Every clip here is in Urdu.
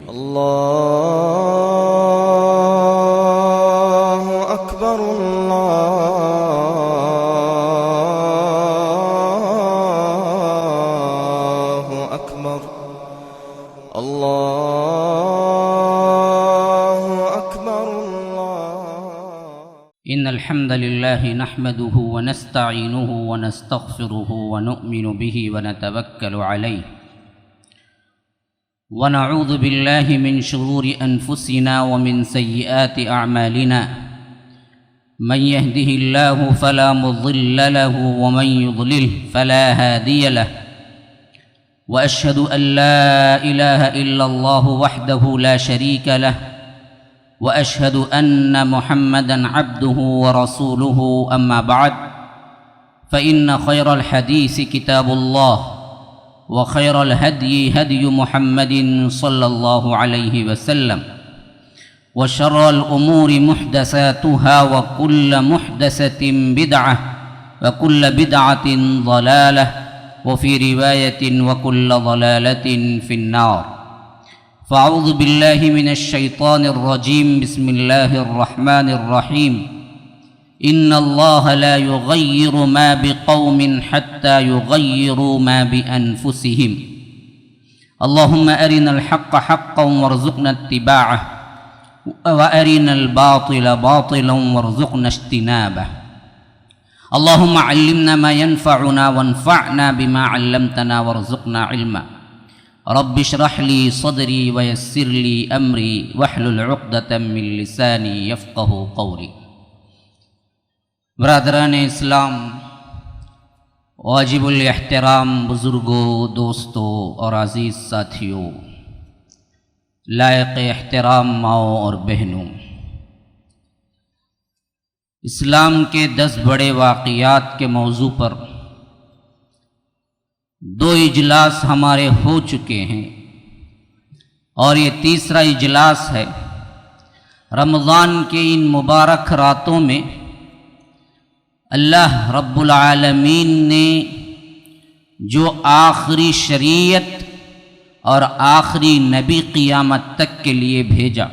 الله أكبر الله أكبر الله أكبر إن الحمد لله نحمده ونستعينه ونستغفره ونؤمن به ونتوكل عليه ونعوذ بالله من شرور أنفسنا ومن سيئات أعمالنا من يهده الله فلا مضل له ومن يضلل فلا هادي له وأشهد أن لا إله إلا الله وحده لا شريك له وأشهد أن محمدًا عبده ورسوله أما بعد فإن خير الحديث كتاب الله وخير الهدي هدي محمد صلى الله عليه وسلم وشر الأمور محدثاتها وكل محدثة بدعة وكل بدعة ضلالة وفي رواية وكل ضلالة في النار فأعوذ بالله من الشيطان الرجيم بسم الله الرحمن الرحيم إن الله لا يغير ما بقوم حتى يغيروا ما بأنفسهم اللهم أرنا الحق حقا وارزقنا اتباعه وأرنا الباطل باطلا وارزقنا اجتنابه اللهم علمنا ما ينفعنا وانفعنا بما علمتنا وارزقنا علما رب اشرح لي صدري ويسر لي أمري واحلل عقدة من لساني يفقه قولي برادران اسلام، واجب الاحترام بزرگوں، دوستوں اور عزیز ساتھیوں، لائق احترام ماؤں اور بہنوں، اسلام کے 10 بڑے واقعات کے موضوع پر 2 اجلاس ہمارے ہو چکے ہیں اور یہ تیسرا اجلاس ہے۔ رمضان کے ان مبارک راتوں میں اللہ رب العالمین نے جو آخری شریعت اور آخری نبی قیامت تک کے لیے بھیجا،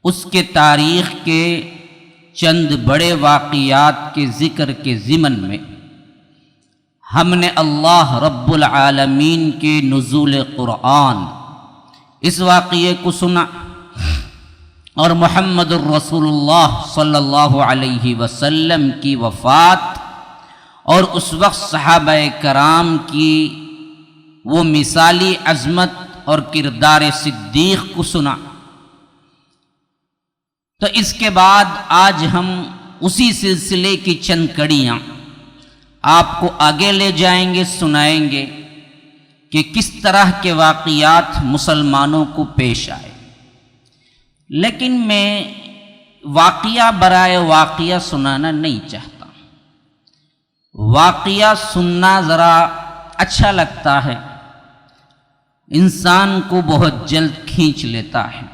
اس کے تاریخ کے چند بڑے واقعات کے ذکر کے ضمن میں ہم نے اللہ رب العالمین کے نزول قرآن اس واقعے کو سنا اور محمد الرسول اللہ صلی اللہ علیہ وسلم کی وفات اور اس وقت صحابہ کرام کی وہ مثالی عظمت اور کردار صدیق کو سنا۔ تو اس کے بعد آج ہم اسی سلسلے کی چند کڑیاں آپ کو آگے لے جائیں گے، سنائیں گے کہ کس طرح کے واقعات مسلمانوں کو پیش آئے۔ لیکن میں واقعہ برائے واقعہ سنانا نہیں چاہتا، واقعہ سننا ذرا اچھا لگتا ہے، انسان کو بہت جلد کھینچ لیتا ہے،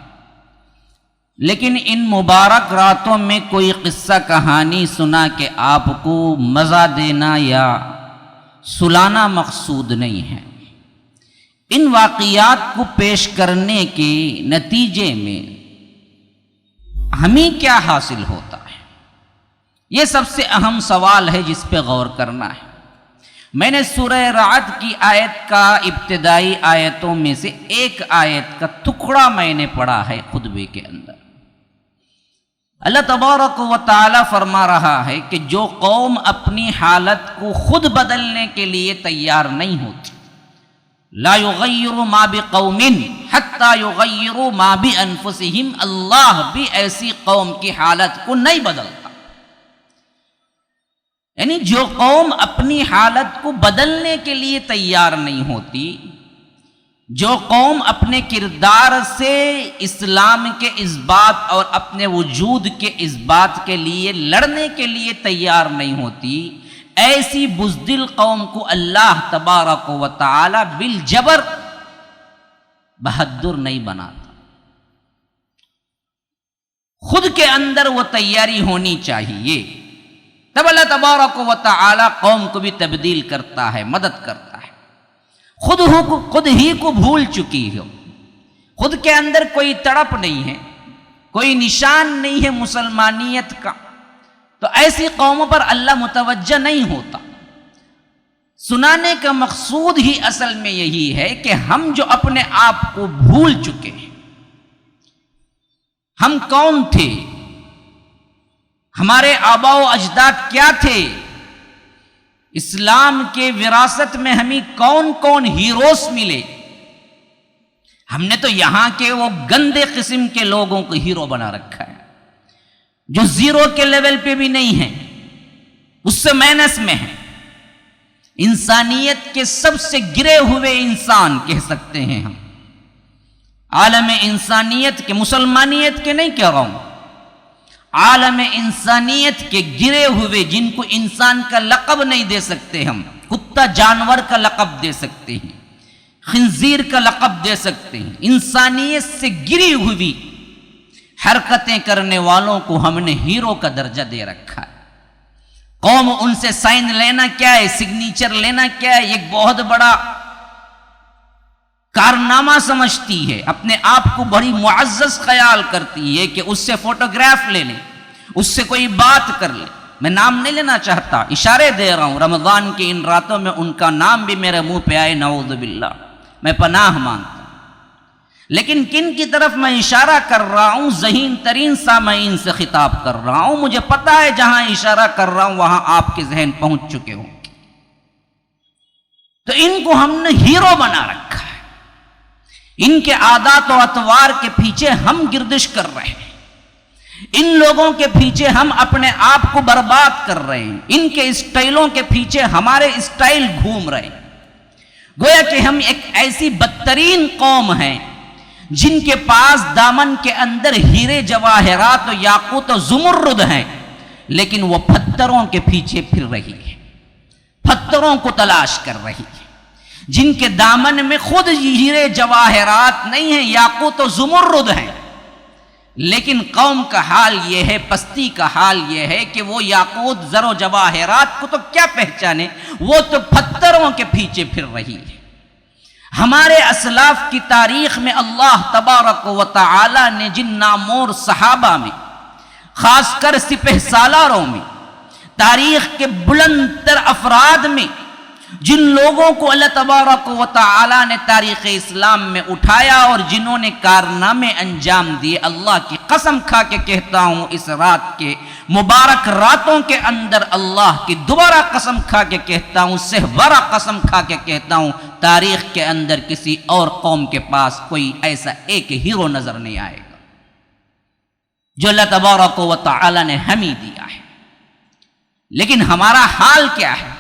لیکن ان مبارک راتوں میں کوئی قصہ کہانی سنا کہ آپ کو مزہ دینا یا سلانا مقصود نہیں ہے۔ ان واقعات کو پیش کرنے کے نتیجے میں ہمیں کیا حاصل ہوتا ہے، یہ سب سے اہم سوال ہے جس پہ غور کرنا ہے۔ میں نے سورہ رعد کی آیت کا ابتدائی آیتوں میں سے ایک آیت کا ٹکڑا میں نے پڑھا ہے خطبے کے اندر۔ اللہ تبارک و تعالی فرما رہا ہے کہ جو قوم اپنی حالت کو خود بدلنے کے لیے تیار نہیں ہوتی، لا یغیر ما بقوم حتی یغیروا ما بانفسہم، اللہ بھی ایسی قوم کی حالت کو نہیں بدلتا۔ یعنی جو قوم اپنی حالت کو بدلنے کے لیے تیار نہیں ہوتی، جو قوم اپنے کردار سے اسلام کے اثبات اور اپنے وجود کے اثبات کے لیے لڑنے کے لیے تیار نہیں ہوتی، ایسی بزدل قوم کو اللہ تبارک و تعالی بالجبر بہادر نہیں بناتا۔ خود کے اندر وہ تیاری ہونی چاہیے، تب اللہ تبارک و تعالی قوم کو بھی تبدیل کرتا ہے، مدد کرتا ہے۔ خود ہی کو بھول چکی ہو، خود کے اندر کوئی تڑپ نہیں ہے، کوئی نشان نہیں ہے مسلمانیت کا، تو ایسی قوموں پر اللہ متوجہ نہیں ہوتا۔ سنانے کا مقصود ہی اصل میں یہی ہے کہ ہم جو اپنے آپ کو بھول چکے ہیں، ہم کون تھے، ہمارے آباء و اجداد کیا تھے، اسلام کے وراثت میں ہمیں کون کون ہیروز ملے۔ ہم نے تو یہاں کے وہ گندے قسم کے لوگوں کو ہیرو بنا رکھا ہے جو زیرو کے لیول پہ بھی نہیں ہیں، اس سے مائنس میں ہیں۔ انسانیت کے سب سے گرے ہوئے انسان کہہ سکتے ہیں ہم، عالم انسانیت کے، مسلمانیت کے نہیں کہہ رہا ہوں، عالم انسانیت کے گرے ہوئے، جن کو انسان کا لقب نہیں دے سکتے ہم، کتا جانور کا لقب دے سکتے ہیں، خنزیر کا لقب دے سکتے ہیں، انسانیت سے گری ہوئی حرکتیں کرنے والوں کو ہم نے ہیرو کا درجہ دے رکھا ہے۔ قوم ان سے سائن لینا کیا ہے، سگنیچر لینا کیا ہے، ایک بہت بڑا کارنامہ سمجھتی ہے، اپنے آپ کو بڑی معزز خیال کرتی ہے کہ اس سے فوٹوگراف لے لیں، اس سے کوئی بات کر لیں۔ میں نام نہیں لینا چاہتا، اشارے دے رہا ہوں، رمضان کی ان راتوں میں ان کا نام بھی میرے منہ پہ آئے، نعوذ باللہ، میں پناہ مانگتا ہوں۔ لیکن کن کی طرف میں اشارہ کر رہا ہوں، ذہین ترین سامعین سے خطاب کر رہا ہوں، مجھے پتا ہے جہاں اشارہ کر رہا ہوں وہاں آپ کے ذہن پہنچ چکے ہوں۔ تو ان کو ہم نے ہیرو بنا رکھا ہے، ان کے عادات و اطوار کے پیچھے ہم گردش کر رہے ہیں، ان لوگوں کے پیچھے ہم اپنے آپ کو برباد کر رہے ہیں، ان کے اسٹائلوں کے پیچھے ہمارے اسٹائل گھوم رہے ہیں۔ گویا کہ ہم ایک ایسی بدترین قوم ہیں جن کے پاس دامن کے اندر ہیرے جواہرات و یاقوت و زمرد ہیں، لیکن وہ پتھروں کے پیچھے پھر رہی ہے، پتھروں کو تلاش کر رہی ہے، جن کے دامن میں خود ہیرے جواہرات نہیں ہیں، یاقوت و زمرد ہیں، لیکن قوم کا حال یہ ہے، پستی کا حال یہ ہے کہ وہ یاقوت زر و جواہرات کو تو کیا پہچانے، وہ تو پتھروں کے پیچھے پھر رہی ہے۔ ہمارے اسلاف کی تاریخ میں اللہ تبارک و تعالی نے جن نامور صحابہ میں، خاص کر سپہ سالاروں میں، تاریخ کے بلند تر افراد میں جن لوگوں کو اللہ تبارک و تعالی نے تاریخ اسلام میں اٹھایا اور جنہوں نے کارنامے انجام دیے، اللہ کی قسم کھا کے کہتا ہوں، اس رات کے مبارک راتوں کے اندر اللہ کی دوبارہ قسم کھا کے کہتا ہوں، سہورا قسم کھا کے کہتا ہوں، تاریخ کے اندر کسی اور قوم کے پاس کوئی ایسا ایک ہیرو نظر نہیں آئے گا جو اللہ تبارک و تعالی نے ہمیں دیا ہے۔ لیکن ہمارا حال کیا ہے؟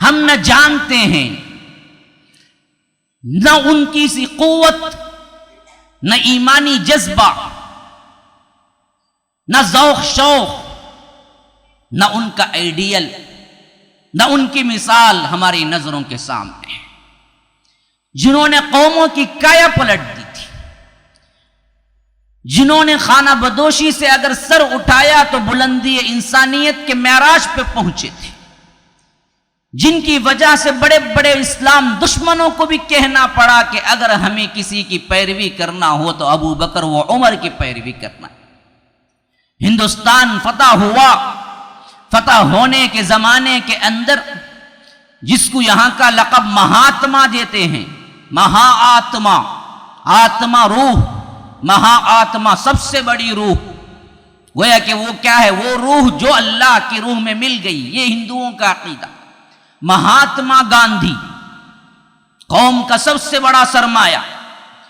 ہم نہ جانتے ہیں، نہ ان کی سی قوت، نہ ایمانی جذبہ، نہ ذوق شوق، نہ ان کا آئیڈیل، نہ ان کی مثال ہماری نظروں کے سامنے ہے، جنہوں نے قوموں کی کایا پلٹ دی تھی، جنہوں نے خانہ بدوشی سے اگر سر اٹھایا تو بلندی انسانیت کے معراج پہ پہنچے تھے، جن کی وجہ سے بڑے بڑے اسلام دشمنوں کو بھی کہنا پڑا کہ اگر ہمیں کسی کی پیروی کرنا ہو تو ابو بکر و عمر کی پیروی کرنا ہے۔ ہندوستان فتح ہوا، فتح ہونے کے زمانے کے اندر جس کو یہاں کا لقب مہاتما دیتے ہیں، مہا آتما، آتما روح، مہا آتما سب سے بڑی روح، گویا کہ وہ کیا ہے؟ وہ روح جو اللہ کی روح میں مل گئی، یہ ہندوؤں کا عقیدہ۔ مہاتما گاندھی قوم کا سب سے بڑا سرمایہ،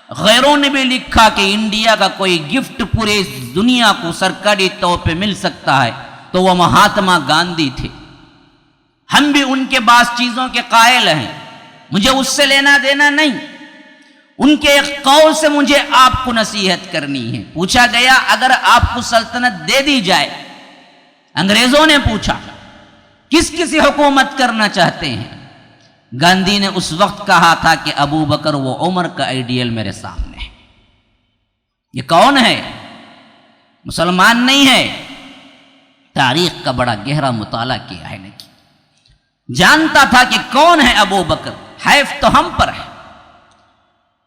غیروں نے بھی لکھا کہ انڈیا کا کوئی گفٹ پورے دنیا کو سرکاری طور پہ مل سکتا ہے تو وہ مہاتما گاندھی تھے۔ ہم بھی ان کے بعض چیزوں کے قائل ہیں، مجھے اس سے لینا دینا نہیں، ان کے ایک قول سے مجھے آپ کو نصیحت کرنی ہے۔ پوچھا گیا اگر آپ کو سلطنت دے دی جائے، انگریزوں نے پوچھا کس کسی حکومت کرنا چاہتے ہیں؟ گاندھی نے اس وقت کہا تھا کہ ابو بکر و عمر کا آئیڈیل میرے سامنے ہے۔ یہ کون ہے؟ مسلمان نہیں ہے، تاریخ کا بڑا گہرا مطالعہ کیا ہے، جانتا تھا کہ کون ہے ابو بکر، حیف تو ہم پر ہے۔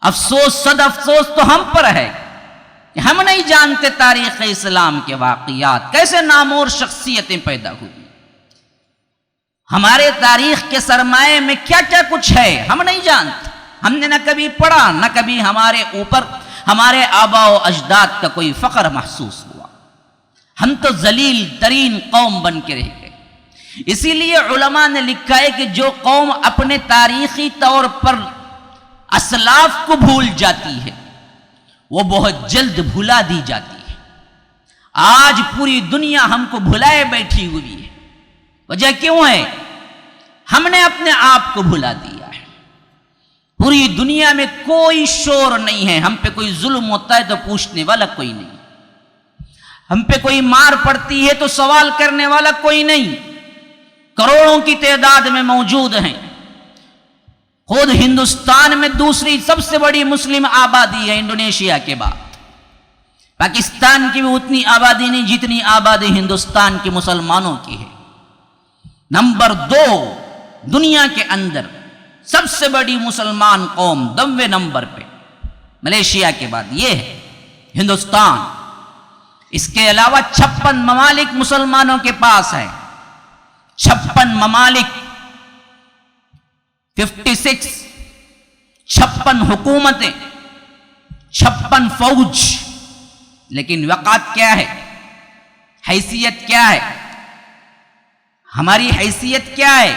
افسوس صد افسوس تو ہم پر ہے کہ ہم نہیں جانتے تاریخ اسلام کے واقعات، کیسے نامور شخصیتیں پیدا ہوئی، ہمارے تاریخ کے سرمایے میں کیا کیا کچھ ہے ہم نہیں جانتے. ہم نے نہ کبھی پڑھا، نہ کبھی ہمارے اوپر ہمارے آباء و اجداد کا کوئی فخر محسوس ہوا. ہم تو ذلیل ترین قوم بن کے رہ گئے. اسی لیے علماء نے لکھا ہے کہ جو قوم اپنے تاریخی طور پر اسلاف کو بھول جاتی ہے وہ بہت جلد بھلا دی جاتی ہے. آج پوری دنیا ہم کو بھلائے بیٹھی ہوئی ہے. وجہ کیوں ہے؟ ہم نے اپنے آپ کو بھلا دیا ہے. پوری دنیا میں کوئی شور نہیں ہے. ہم پہ کوئی ظلم ہوتا ہے تو پوچھنے والا کوئی نہیں، ہم پہ کوئی مار پڑتی ہے تو سوال کرنے والا کوئی نہیں. کروڑوں کی تعداد میں موجود ہیں. خود ہندوستان میں دوسری سب سے بڑی مسلم آبادی ہے انڈونیشیا کے بعد. پاکستان کی بھی اتنی آبادی نہیں جتنی آبادی ہندوستان کے مسلمانوں کی ہے. نمبر 2 دنیا کے اندر سب سے بڑی مسلمان قوم 9ویں نمبر پہ ملیشیا کے بعد یہ ہے ہندوستان. اس کے علاوہ 56 ممالک مسلمانوں کے پاس ہے. 56 ممالک، 56 حکومتیں، 56 فوج. لیکن وقات کیا ہے؟ حیثیت کیا ہے؟ ہماری حیثیت کیا ہے؟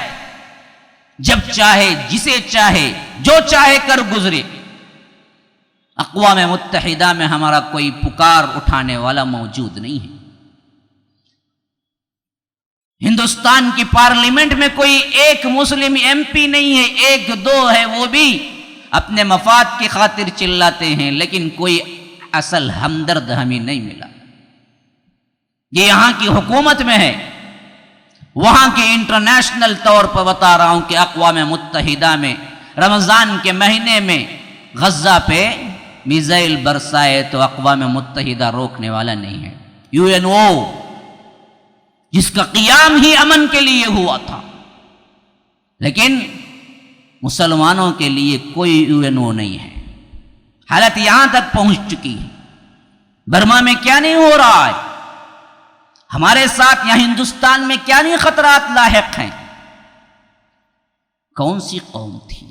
جب چاہے جسے چاہے جو چاہے کر گزرے. اقوام متحدہ میں ہمارا کوئی پکار اٹھانے والا موجود نہیں ہے. ہندوستان کی پارلیمنٹ میں کوئی ایک مسلم ایم پی نہیں ہے. 1-2 ہے، وہ بھی اپنے مفاد کی خاطر چلاتے ہیں، لیکن کوئی اصل ہمدرد ہمیں نہیں ملا. یہ یہاں کی حکومت میں ہے. وہاں کے انٹرنیشنل طور پر بتا رہا ہوں کہ اقوام متحدہ میں رمضان کے مہینے میں غزہ پہ میزائل برسائے تو اقوام متحدہ روکنے والا نہیں ہے. UN جس کا قیام ہی امن کے لیے ہوا تھا، لیکن مسلمانوں کے لیے کوئی UN نہیں ہے. حالت یہاں تک پہنچ چکی ہے. برما میں کیا نہیں ہو رہا ہے، ہمارے ساتھ یہاں ہندوستان میں کیا نہیں خطرات لاحق ہیں. کون سی قوم تھی؟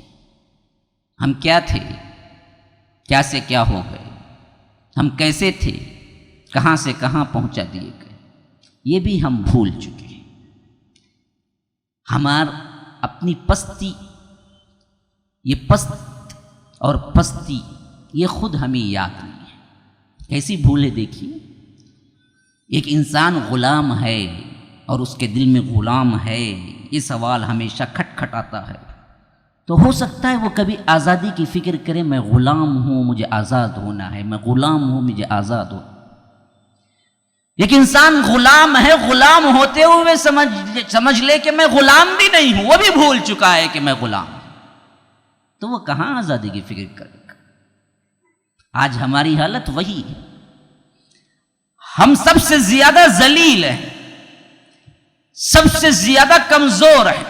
ہم کیا تھے؟ کیا سے کیا ہو گئے؟ ہم کیسے تھے؟ کہاں سے کہاں پہنچا دیے گئے؟ یہ بھی ہم بھول چکے ہیں. ہمار اپنی پستی، یہ پست اور پستی یہ خود ہمیں یاد نہیں ہے. کیسی بھولے دیکھیے. ایک انسان غلام ہے اور اس کے دل میں غلام ہے، یہ سوال ہمیشہ کھٹکھٹاتا ہے. تو ہو سکتا ہے وہ کبھی آزادی کی فکر کرے، میں غلام ہوں مجھے آزاد ہونا ہے، میں غلام ہوں مجھے آزاد ہو. ایک انسان غلام ہے، غلام ہوتے ہوئے سمجھ لے کہ میں غلام بھی نہیں ہوں، وہ بھی بھول چکا ہے کہ میں غلام ہوں، تو وہ کہاں آزادی کی فکر کرے گا. آج ہماری حالت وہی ہے. ہم سب سے زیادہ ذلیل ہیں، سب سے زیادہ کمزور ہیں،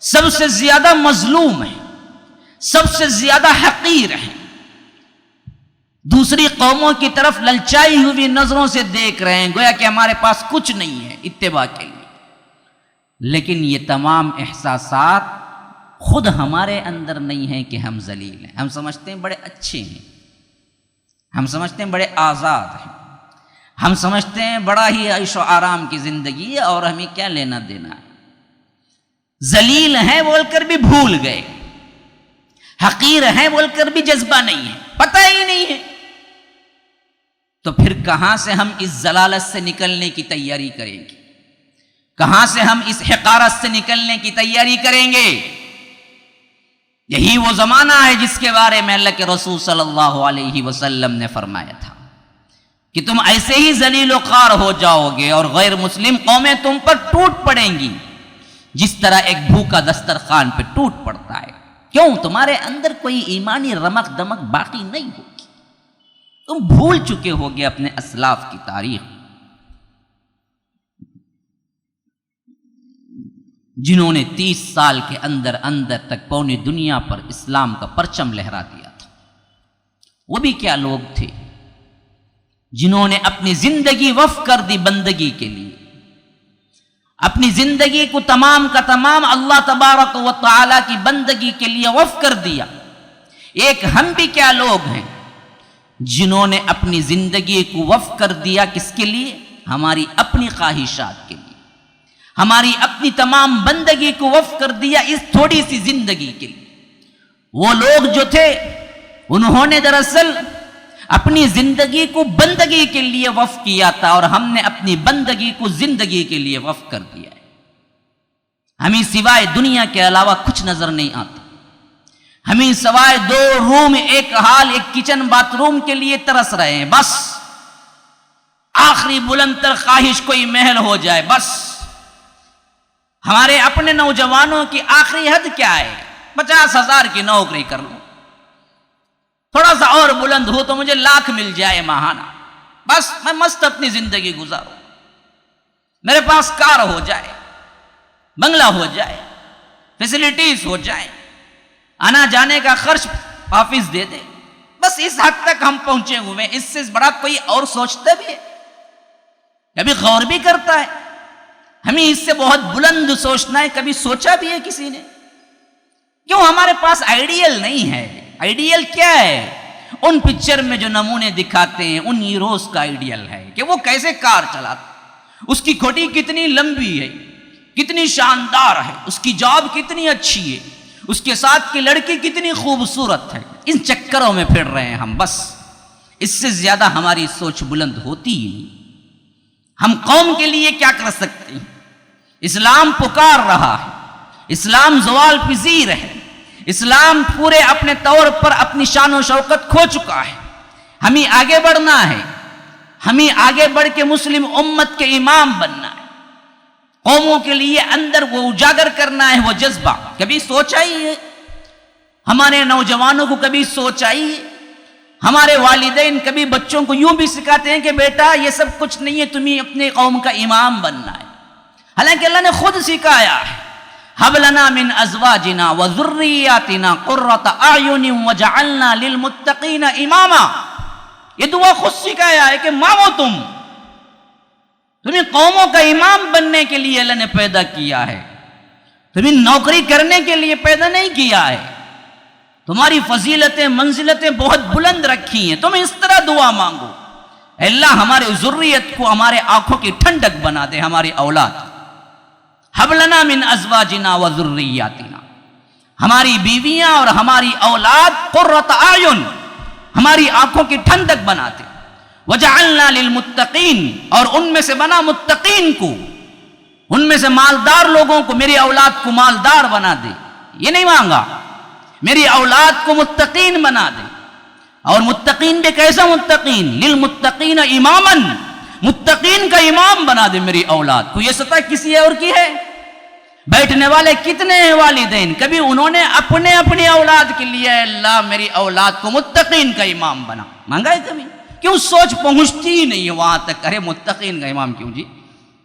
سب سے زیادہ مظلوم ہیں، سب سے زیادہ حقیر ہیں. دوسری قوموں کی طرف للچائی ہوئی نظروں سے دیکھ رہے ہیں، گویا کہ ہمارے پاس کچھ نہیں ہے اتباع کے لیے. لیکن یہ تمام احساسات خود ہمارے اندر نہیں ہیں کہ ہم ذلیل ہیں. ہم سمجھتے ہیں بڑے اچھے ہیں، ہم سمجھتے ہیں بڑے آزاد ہیں، ہم سمجھتے ہیں بڑا ہی عیش و آرام کی زندگی ہے اور ہمیں کیا لینا دینا ہے. ذلیل ہیں بول کر بھی بھول گئے، حقیر ہیں بول کر بھی جذبہ نہیں ہے، پتہ ہی نہیں ہے. تو پھر کہاں سے ہم اس ضلالت سے نکلنے کی تیاری کریں گے؟ کہاں سے ہم اس حقارت سے نکلنے کی تیاری کریں گے؟ یہی وہ زمانہ ہے جس کے بارے میں اللہ کے رسول صلی اللہ علیہ وسلم نے فرمایا تھا کہ تم ایسے ہی ذلیل و خوار ہو جاؤ گے اور غیر مسلم قومیں تم پر ٹوٹ پڑیں گی جس طرح ایک بھوکا دسترخوان پہ ٹوٹ پڑتا ہے. کیوں؟ تمہارے اندر کوئی ایمانی رمق دمق باقی نہیں ہوگی. تم بھول چکے ہوگے اپنے اسلاف کی تاریخ، جنہوں نے 30 سال کے اندر تک پوری دنیا پر اسلام کا پرچم لہرا دیا تھا. وہ بھی کیا لوگ تھے جنہوں نے اپنی زندگی وقف کر دی بندگی کے لیے، اپنی زندگی کو تمام کا تمام اللہ تبارک و تعالی کی بندگی کے لیے وقف کر دیا۔ ایک ہم بھی کیا لوگ ہیں جنہوں نے اپنی زندگی کو وقف کر دیا، کس کے لیے؟ ہماری اپنی خواہشات کے لیے، ہماری اپنی تمام بندگی کو وقف کر دیا اس تھوڑی سی زندگی کے لیے۔ وہ لوگ جو تھے انہوں نے دراصل اپنی زندگی کو بندگی کے لیے وقف کیا تھا، اور ہم نے اپنی بندگی کو زندگی کے لیے وقف کر دیا ہے۔ ہمیں سوائے دنیا کے علاوہ کچھ نظر نہیں آتا، ہمیں سوائے 2 روم، ایک ہال، ایک کچن باتھ روم کے لیے ترس رہے ہیں، بس آخری بلند تر خواہش کوئی محل ہو جائے، بس ہمارے اپنے نوجوانوں کی آخری حد کیا ہے؟ 50,000 کی نوکری کر لوں، تھوڑا سا اور بلند ہو تو مجھے 1,00,000 مل جائے ماہانہ، بس میں مست اپنی زندگی گزاروں، میرے پاس کار ہو جائے، بنگلہ ہو جائے، فیسلٹیز ہو جائیں، آنا جانے کا خرچ آفس دے دے، بس اس حد تک ہم پہنچے ہوئے ہیں۔ اس سے بڑا کوئی اور سوچتا بھی ہے؟ کبھی غور بھی کرتا ہے؟ ہمیں اس سے بہت بلند سوچنا ہے، کبھی سوچا بھی ہے کسی نے؟ کیوں ہمارے پاس آئیڈیل نہیں ہے؟ آئیڈیل کیا ہے؟ ان پکچر میں جو نمونے دکھاتے ہیں ان ہیروز کا آئیڈیل ہے کہ وہ کیسے کار چلاتا، اس کی کھوٹی کتنی لمبی ہے، کتنی شاندار ہے، اس کی جاب کتنی اچھی ہے، اس کے ساتھ کی لڑکی کتنی خوبصورت ہے۔ ان چکروں میں پھر رہے ہیں ہم، بس اس سے زیادہ ہماری سوچ بلند ہوتی ہی نہیں۔ ہم قوم کے لیے کیا کر سکتے ہیں؟ اسلام پکار رہا ہے، اسلام زوال پذیر ہے، اسلام پورے اپنے طور پر اپنی شان و شوکت کھو چکا ہے۔ ہمیں آگے بڑھنا ہے، ہمیں آگے بڑھ کے مسلم امت کے امام بننا ہے، قوموں کے لیے اندر وہ اجاگر کرنا ہے وہ جذبہ۔ کبھی سوچا ہی ہے؟ ہمارے نوجوانوں کو کبھی سوچا ہی ہے؟ ہمارے والدین کبھی بچوں کو یوں بھی سکھاتے ہیں کہ بیٹا یہ سب کچھ نہیں ہے، تمہیں اپنے قوم کا امام بننا ہے، حالانکہ اللہ نے خود سکھایا ہے هب لنا من ازواجنا وذریاتنا قرۃ اعین وجعلنا للمتقین اماما۔ یہ دعا خود سکھایا ہے کہ مانگو، تمہیں قوموں کا امام بننے کے لیے اللہ نے پیدا کیا ہے، تمہیں نوکری کرنے کے لیے پیدا نہیں کیا ہے، تمہاری فضیلتیں منزلتیں بہت بلند رکھی ہیں، تم اس طرح دعا مانگو، اے اللہ ہمارے ذریت کو ہمارے آنکھوں کی ٹھنڈک بنا دے، ہماری اولاد۔ ہب لنا من ازواجنا وذریاتنا، ہماری بیویاں اور ہماری اولاد قرۃ اعین، ہماری آنکھوں کی ٹھنڈک بنا دے، وجعلنا للمتقین، اور ان میں سے بنا متقین کو، ان میں سے مالدار لوگوں کو، میری اولاد کو مالدار بنا دے۔ یہ نہیں مانگا، میری اولاد کو متقین بنا دے، اور متقین بھی کیسا متقین؟ للمتقین اماما، متقین کا امام بنا دے میری اولاد کو۔ یہ سطح کسی اور کی ہے؟ بیٹھنے والے کتنے ہیں والدین، کبھی انہوں نے اپنی اولاد کے لیے اے اللہ میری اولاد کو متقین کا امام بنا، مانگا ہے کبھی؟ کیوں سوچ پہنچتی ہی نہیں ہے وہاں تک؟ ارے متقین کا امام کیوں جی،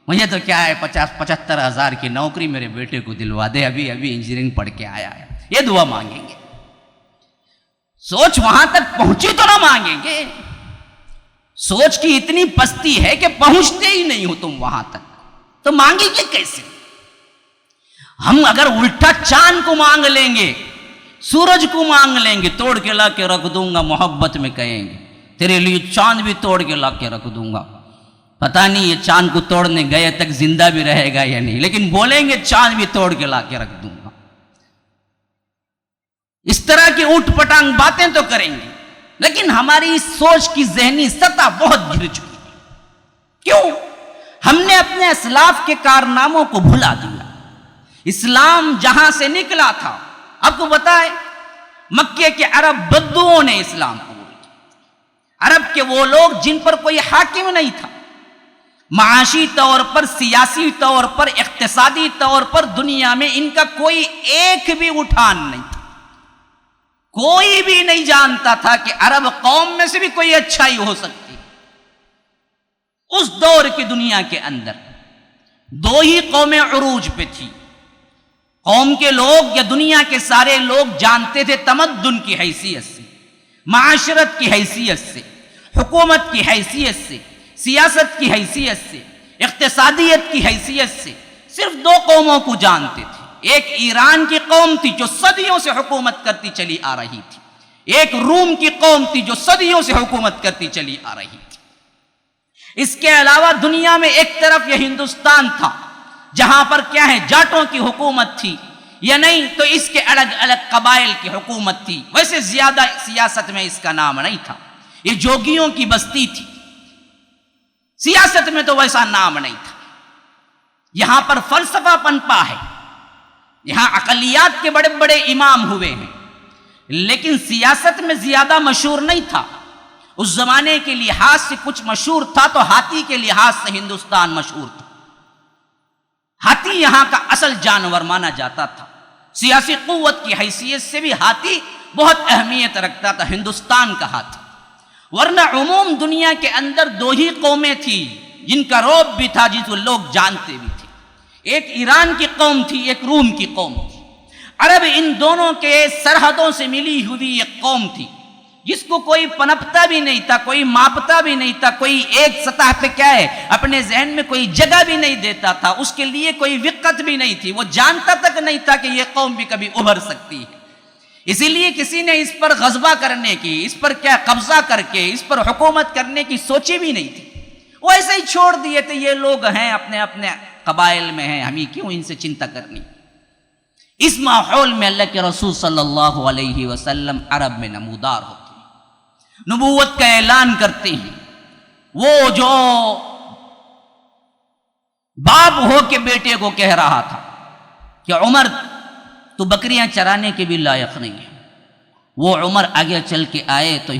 مجھے تو کیا ہے 50-75 ہزار کی نوکری میرے بیٹے کو دلوا دے، ابھی انجینئرنگ پڑھ کے آیا ہے، یہ دعا مانگیں گے؟ سوچ وہاں تک پہنچی تو نہ مانگیں گے؟ سوچ کی اتنی پستی ہے کہ پہنچتے ہی نہیں ہو تم وہاں تک، تو مانگیں گے کیسے؟ ہم اگر الٹا چاند کو مانگ لیں گے، سورج کو مانگ لیں گے، توڑ کے لا کے رکھ دوں گا، محبت میں کہیں گے تیرے لیے چاند بھی توڑ کے لا کے رکھ دوں گا، پتہ نہیں یہ چاند کو توڑنے گئے تک زندہ بھی رہے گا یا نہیں، لیکن بولیں گے چاند بھی توڑ کے لا کے رکھ دوں گا۔ اس طرح کی اوٹ پٹانگ باتیں تو کریں گے، لیکن ہماری سوچ کی ذہنی سطح بہت گر چکی ہے۔ کیوں؟ ہم نے اپنے اسلاف کے کارناموں کو بھلا دیا۔ اسلام جہاں سے نکلا تھا، آپ کو بتائے مکے کے عرب بدوؤں نے اسلام قبول کیا، عرب کے وہ لوگ جن پر کوئی حاکم نہیں تھا، معاشی طور پر، سیاسی طور پر، اقتصادی طور پر دنیا میں ان کا کوئی ایک بھی اٹھان نہیں تھا، کوئی بھی نہیں جانتا تھا کہ عرب قوم میں سے بھی کوئی اچھائی ہو سکتی۔ اس دور کی دنیا کے اندر 2 ہی قومیں عروج پہ تھی، قوم کے لوگ یا دنیا کے سارے لوگ جانتے تھے تمدن کی حیثیت سے، معاشرت کی حیثیت سے، حکومت کی حیثیت سے، سیاست کی حیثیت سے، اقتصادیت کی حیثیت سے صرف دو قوموں کو جانتے تھے۔ ایک ایران کی قوم تھی جو صدیوں سے حکومت کرتی چلی آ رہی تھی، ایک روم کی قوم تھی جو صدیوں سے حکومت کرتی چلی آ رہی تھی۔ اس کے علاوہ دنیا میں ایک طرف یہ ہندوستان تھا جہاں پر کیا ہے جاٹوں کی حکومت تھی، یا نہیں تو اس کے الگ الگ قبائل کی حکومت تھی۔ ویسے زیادہ سیاست میں اس کا نام نہیں تھا، یہ جوگیوں کی بستی تھی، سیاست میں تو ویسا نام نہیں تھا۔ یہاں پر فلسفہ پنپا ہے، یہاں اقلیات کے بڑے بڑے امام ہوئے ہیں، لیکن سیاست میں زیادہ مشہور نہیں تھا۔ اس زمانے کے لحاظ سے کچھ مشہور تھا تو ہاتھی کے لحاظ سے ہندوستان مشہور تھا۔ ہاتھی یہاں کا اصل جانور مانا جاتا تھا، سیاسی قوت کی حیثیت سے بھی ہاتھی بہت اہمیت رکھتا تھا، ہندوستان کا ہاتھی۔ ورنہ عموم دنیا کے اندر دو ہی قومیں تھیں جن کا رعب بھی تھا، جس کو لوگ جانتے بھی تھے، ایک ایران کی قوم تھی، ایک روم کی قوم تھی۔ عرب ان دونوں کے سرحدوں سے ملی ہوئی ایک قوم تھی جس کو کوئی پنپتا بھی نہیں تھا، کوئی ماپتا بھی نہیں تھا، کوئی ایک سطح پہ کیا ہے اپنے ذہن میں کوئی جگہ بھی نہیں دیتا تھا، اس کے لیے کوئی وقت بھی نہیں تھی، وہ جانتا تک نہیں تھا کہ یہ قوم بھی کبھی ابھر سکتی ہے۔ اسی لیے کسی نے اس پر غضبہ کرنے کی، اس پر کیا قبضہ کر کے اس پر حکومت کرنے کی سوچی بھی نہیں تھی، وہ ایسے ہی چھوڑ دیے تھے، یہ لوگ ہیں اپنے اپنے قبائل میں ہیں، ہمیں کیوں ان سے چنتا کرنی۔ اس ماحول میں اللہ کے رسول صلی اللہ علیہ وسلم عرب میں نمودار ہوتے ہیں، نبوت کا اعلان کرتے ہیں۔ وہ جو باپ ہو کے بیٹے کو کہہ رہا تھا کہ عمر تو بکریاں چرانے کے بھی لائق نہیں ہے، وہ عمر آگے چل کے آئے تو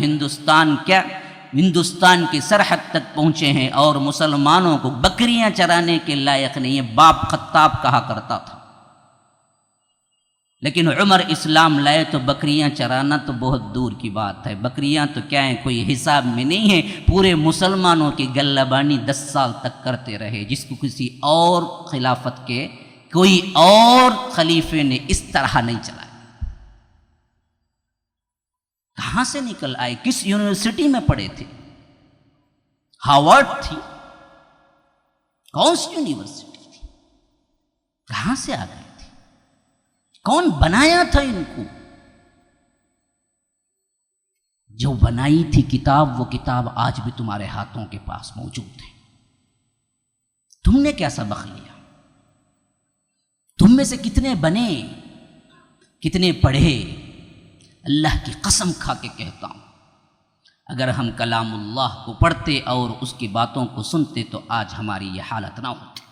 ہندوستان کی سرحد تک پہنچے ہیں اور مسلمانوں کو بکریاں چرانے کے لائق نہیں ہے، باپ خطاب کہا کرتا تھا۔ لیکن عمر اسلام لائے تو بکریاں چرانا تو بہت دور کی بات ہے، بکریاں تو کیا ہیں کوئی حساب میں نہیں ہے، پورے مسلمانوں کی گلہ بانی 10 سال تک کرتے رہے، جس کو کسی اور خلافت کے کوئی اور خلیفے نے اس طرح نہیں چلایا۔ کہاں سے نکل آئے؟ کس یونیورسٹی میں پڑھے تھے؟ ہارورڈ تھی؟ کون سی یونیورسٹی تھی؟ کہاں سے آ گئے تھے؟ کون بنایا تھا ان کو؟ جو بنائی تھی کتاب، وہ کتاب آج بھی تمہارے ہاتھوں کے پاس موجود ہے۔ تم نے کیا سبق لیا؟ تم میں سے کتنے بنے، کتنے پڑھے؟ اللہ کی قسم کھا کے کہتا ہوں، اگر ہم کلام اللہ کو پڑھتے اور اس کی باتوں کو سنتے تو آج ہماری یہ حالت نہ ہوتی۔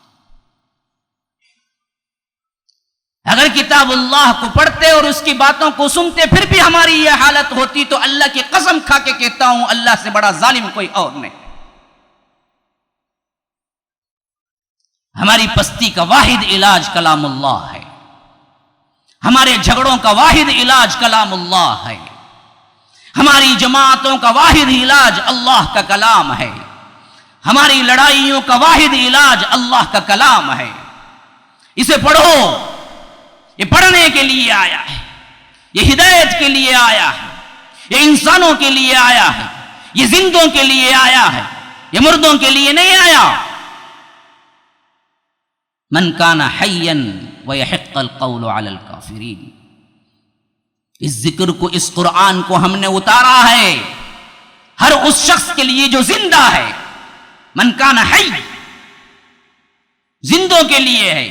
اگر کتاب اللہ کو پڑھتے اور اس کی باتوں کو سنتے پھر بھی ہماری یہ حالت ہوتی تو اللہ کی قسم کھا کے کہتا ہوں اللہ سے بڑا ظالم کوئی اور نہیں۔ ہماری پستی کا واحد علاج کلام اللہ ہے، ہمارے جھگڑوں کا واحد علاج کلام اللہ ہے، ہماری جماعتوں کا واحد علاج اللہ کا کلام ہے، ہماری لڑائیوں کا واحد علاج اللہ کا کلام ہے۔ اسے پڑھو، یہ پڑھنے کے لیے آیا ہے، یہ ہدایت کے لیے آیا ہے، یہ انسانوں کے لیے آیا ہے، یہ زندوں کے لیے آیا ہے، یہ مردوں کے لیے نہیں آیا۔ من کان حیا ویحق القول علی الکافرین، اس ذکر کو، اس قرآن کو ہم نے اتارا ہے ہر اس شخص کے لیے جو زندہ ہے۔ من کان حی، زندوں کے لیے ہے،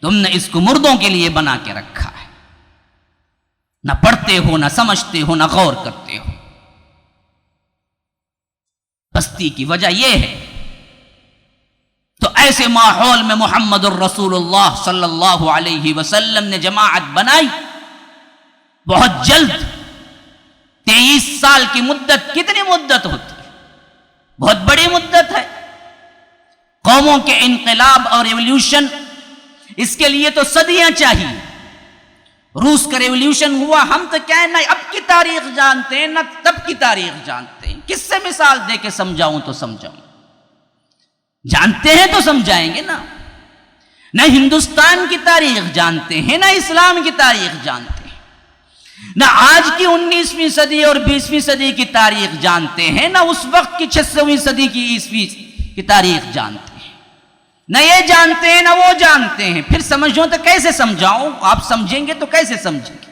تم نے اس کو مردوں کے لیے بنا کے رکھا ہے۔ نہ پڑھتے ہو، نہ سمجھتے ہو، نہ غور کرتے ہو۔ پستی کی وجہ یہ ہے۔ تو ایسے ماحول میں محمد الرسول اللہ صلی اللہ علیہ وسلم نے جماعت بنائی بہت جلد۔ 23 سال کی مدت کتنی مدت ہوتی ہے؟ بہت بڑی مدت ہے۔ قوموں کے انقلاب اور ریولوشن، اس کے لیے تو صدیاں چاہیے۔ روس کا ریولوشن ہوا، ہم تو کیا ہے نہ اب کی تاریخ جانتے ہیں نہ تب کی تاریخ جانتے ہیں۔ کس سے مثال دے کے سمجھاؤں تو سمجھاؤں؟ جانتے ہیں تو سمجھائیں گے نا۔ نہ ہندوستان کی تاریخ جانتے ہیں نہ اسلام کی تاریخ جانتے ہیں۔ نہ آج کی 19ویں صدی اور 20ویں صدی کی تاریخ جانتے ہیں، نہ اس وقت کی 600ویں صدی کی 20ویں کی تاریخ جانتے ہیں، نہ یہ جانتے ہیں نہ وہ جانتے ہیں. پھر سمجھو تو کیسے سمجھاؤں؟ آپ سمجھیں گے تو کیسے سمجھیں گے؟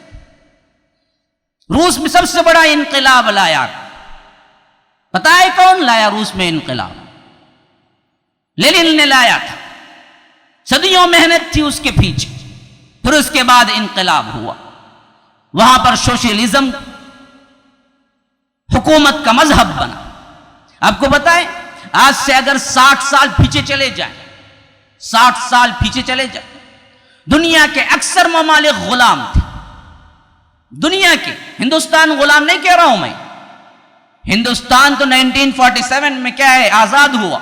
روس میں سب سے بڑا انقلاب لایا، پتہ ہے کون لایا روس میں انقلاب؟ لینن نے لایا تھا. صدیوں محنت تھی اس کے پیچھے، پھر اس کے بعد انقلاب ہوا. وہاں پر سوشلزم حکومت کا مذہب بنا. آپ کو بتائیں آج سے اگر 60 سال پیچھے چلے جائیں، 60 سال پیچھے چلے جائیں، دنیا کے اکثر ممالک غلام تھے. دنیا کے، ہندوستان غلام نہیں کہہ رہا ہوں میں، ہندوستان تو 1947 میں کیا ہے آزاد ہوا.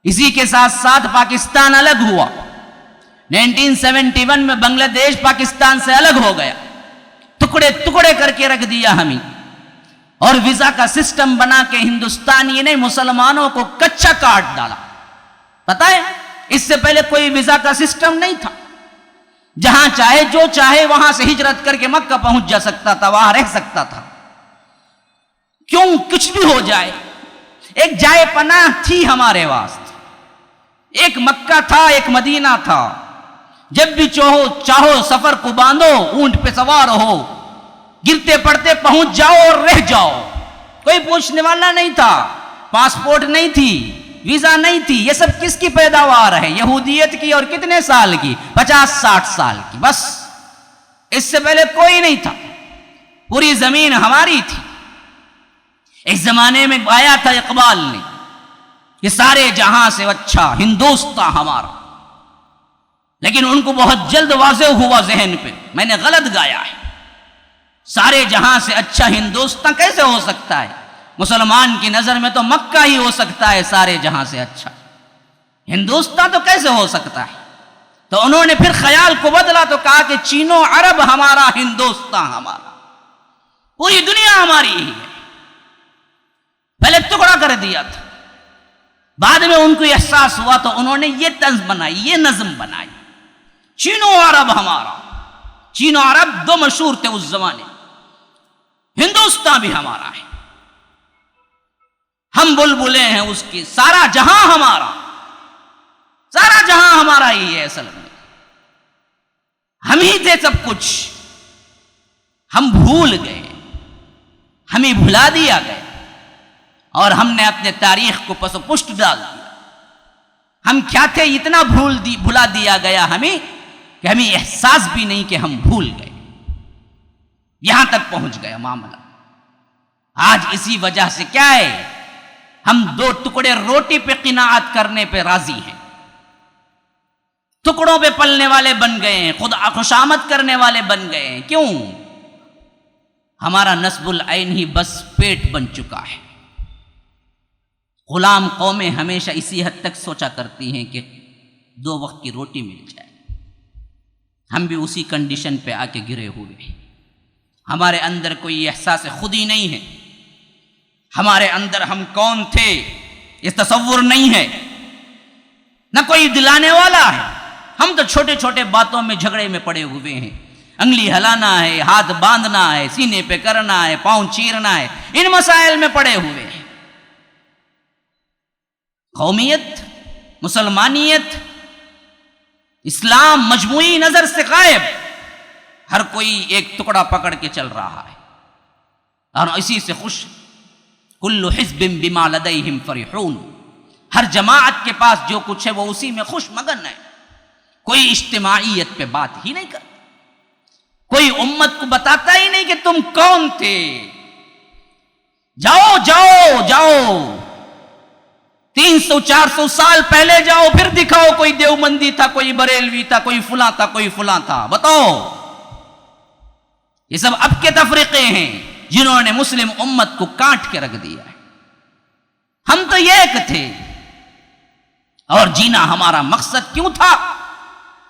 اسی کے ساتھ ساتھ پاکستان الگ ہوا. 1971 میں بنگلہ دیش پاکستان سے الگ ہو گیا، ٹکڑے ٹکڑے کر کے رکھ دیا ہمیں، اور ویزا کا سسٹم بنا کے ہندوستانی نے مسلمانوں کو کچا کاٹ ڈالا. پتہ ہے اس سے پہلے کوئی ویزا کا سسٹم نہیں تھا. جہاں چاہے جو چاہے وہاں سے ہجرت کر کے مکہ پہنچ جا سکتا تھا، وہاں رہ سکتا تھا. کیوں؟ کچھ بھی ہو جائے، ایک جائے پناہ تھی ہمارے واسطے. ایک مکہ تھا، ایک مدینہ تھا. جب بھی چاہو سفر کو باندھو، اونٹ پہ سوار ہو، گرتے پڑتے پہنچ جاؤ اور رہ جاؤ. کوئی پوچھنے والا نہیں تھا. پاسپورٹ نہیں تھی، ویزا نہیں تھی. یہ سب کس کی پیداوار ہے؟ یہودیت کی. اور کتنے سال کی؟ 50-60 سال کی. بس اس سے پہلے کوئی نہیں تھا. پوری زمین ہماری تھی. ایک زمانے میں آیا تھا اقبال نے، یہ سارے جہاں سے اچھا ہندوستان ہمارا. لیکن ان کو بہت جلد واضح ہوا ذہن پہ، میں نے غلط گایا ہے. سارے جہاں سے اچھا ہندوستان کیسے ہو سکتا ہے؟ مسلمان کی نظر میں تو مکہ ہی ہو سکتا ہے سارے جہاں سے اچھا. ہندوستان تو کیسے ہو سکتا ہے؟ تو انہوں نے پھر خیال کو بدلا تو کہا کہ چین و عرب ہمارا، ہندوستان ہمارا، پوری دنیا ہماری ہی ہے. پہلے ٹکڑا کر دیا تھا. بعد میں ان کو احساس ہوا تو انہوں نے یہ طنز بنائی، یہ نظم بنائی، چین و عرب ہمارا. چین و عرب دو مشہور تھے اس زمانے. ہندوستان بھی ہمارا ہے، ہم بلبلیں ہیں اس کی، سارا جہاں ہمارا، سارا جہاں ہمارا ہی ہے. اصل میں ہم ہی تھے سب کچھ. ہم بھول گئے، ہمیں بھلا دیا گیا، اور ہم نے اپنے تاریخ کو پس و پشت ڈال دیا. ہم کیا تھے اتنا بھلا دیا گیا ہمیں کہ ہمیں احساس بھی نہیں کہ ہم بھول گئے. یہاں تک پہنچ گیا معاملہ. آج اسی وجہ سے کیا ہے، ہم 2 ٹکڑے روٹی پہ قناعت کرنے پہ راضی ہیں، ٹکڑوں پہ پلنے والے بن گئے ہیں، خود خوشامد کرنے والے بن گئے ہیں. کیوں؟ ہمارا نصب العین ہی بس پیٹ بن چکا ہے. غلام قومیں ہمیشہ اسی حد تک سوچا کرتی ہیں کہ 2 وقت کی روٹی مل جائے. ہم بھی اسی کنڈیشن پہ آ کے گرے ہوئے ہیں. ہمارے اندر کوئی احساس خودی نہیں ہے. ہمارے اندر ہم کون تھے یہ تصور نہیں ہے، نہ کوئی دلانے والا ہے. ہم تو چھوٹے چھوٹے باتوں میں جھگڑے میں پڑے ہوئے ہیں. انگلی ہلانا ہے، ہاتھ باندھنا ہے، سینے پہ کرنا ہے، پاؤں چیرنا ہے، ان مسائل میں پڑے ہوئے ہیں. قومیت، مسلمانیت، اسلام مجموعی نظر سے غائب. ہر کوئی ایک ٹکڑا پکڑ کے چل رہا ہے اور اسی سے خوش. کل حزب بما لدیہم فرحون. ہر جماعت کے پاس جو کچھ ہے وہ اسی میں خوش مگن ہے. کوئی اجتماعیت پہ بات ہی نہیں کرتا. کوئی امت کو بتاتا ہی نہیں کہ تم کون تھے. جاؤ جاؤ جاؤ 300-400 سال پہلے جاؤ، پھر دکھاؤ کوئی دیوبندی تھا، کوئی بریلوی تھا، کوئی فلاں تھا، کوئی فلاں تھا. بتاؤ. یہ سب اب کے تفریقے ہیں جنہوں نے مسلم امت کو کاٹ کے رکھ دیا ہے. ہم تو ایک تھے، اور جینا ہمارا مقصد کیوں تھا؟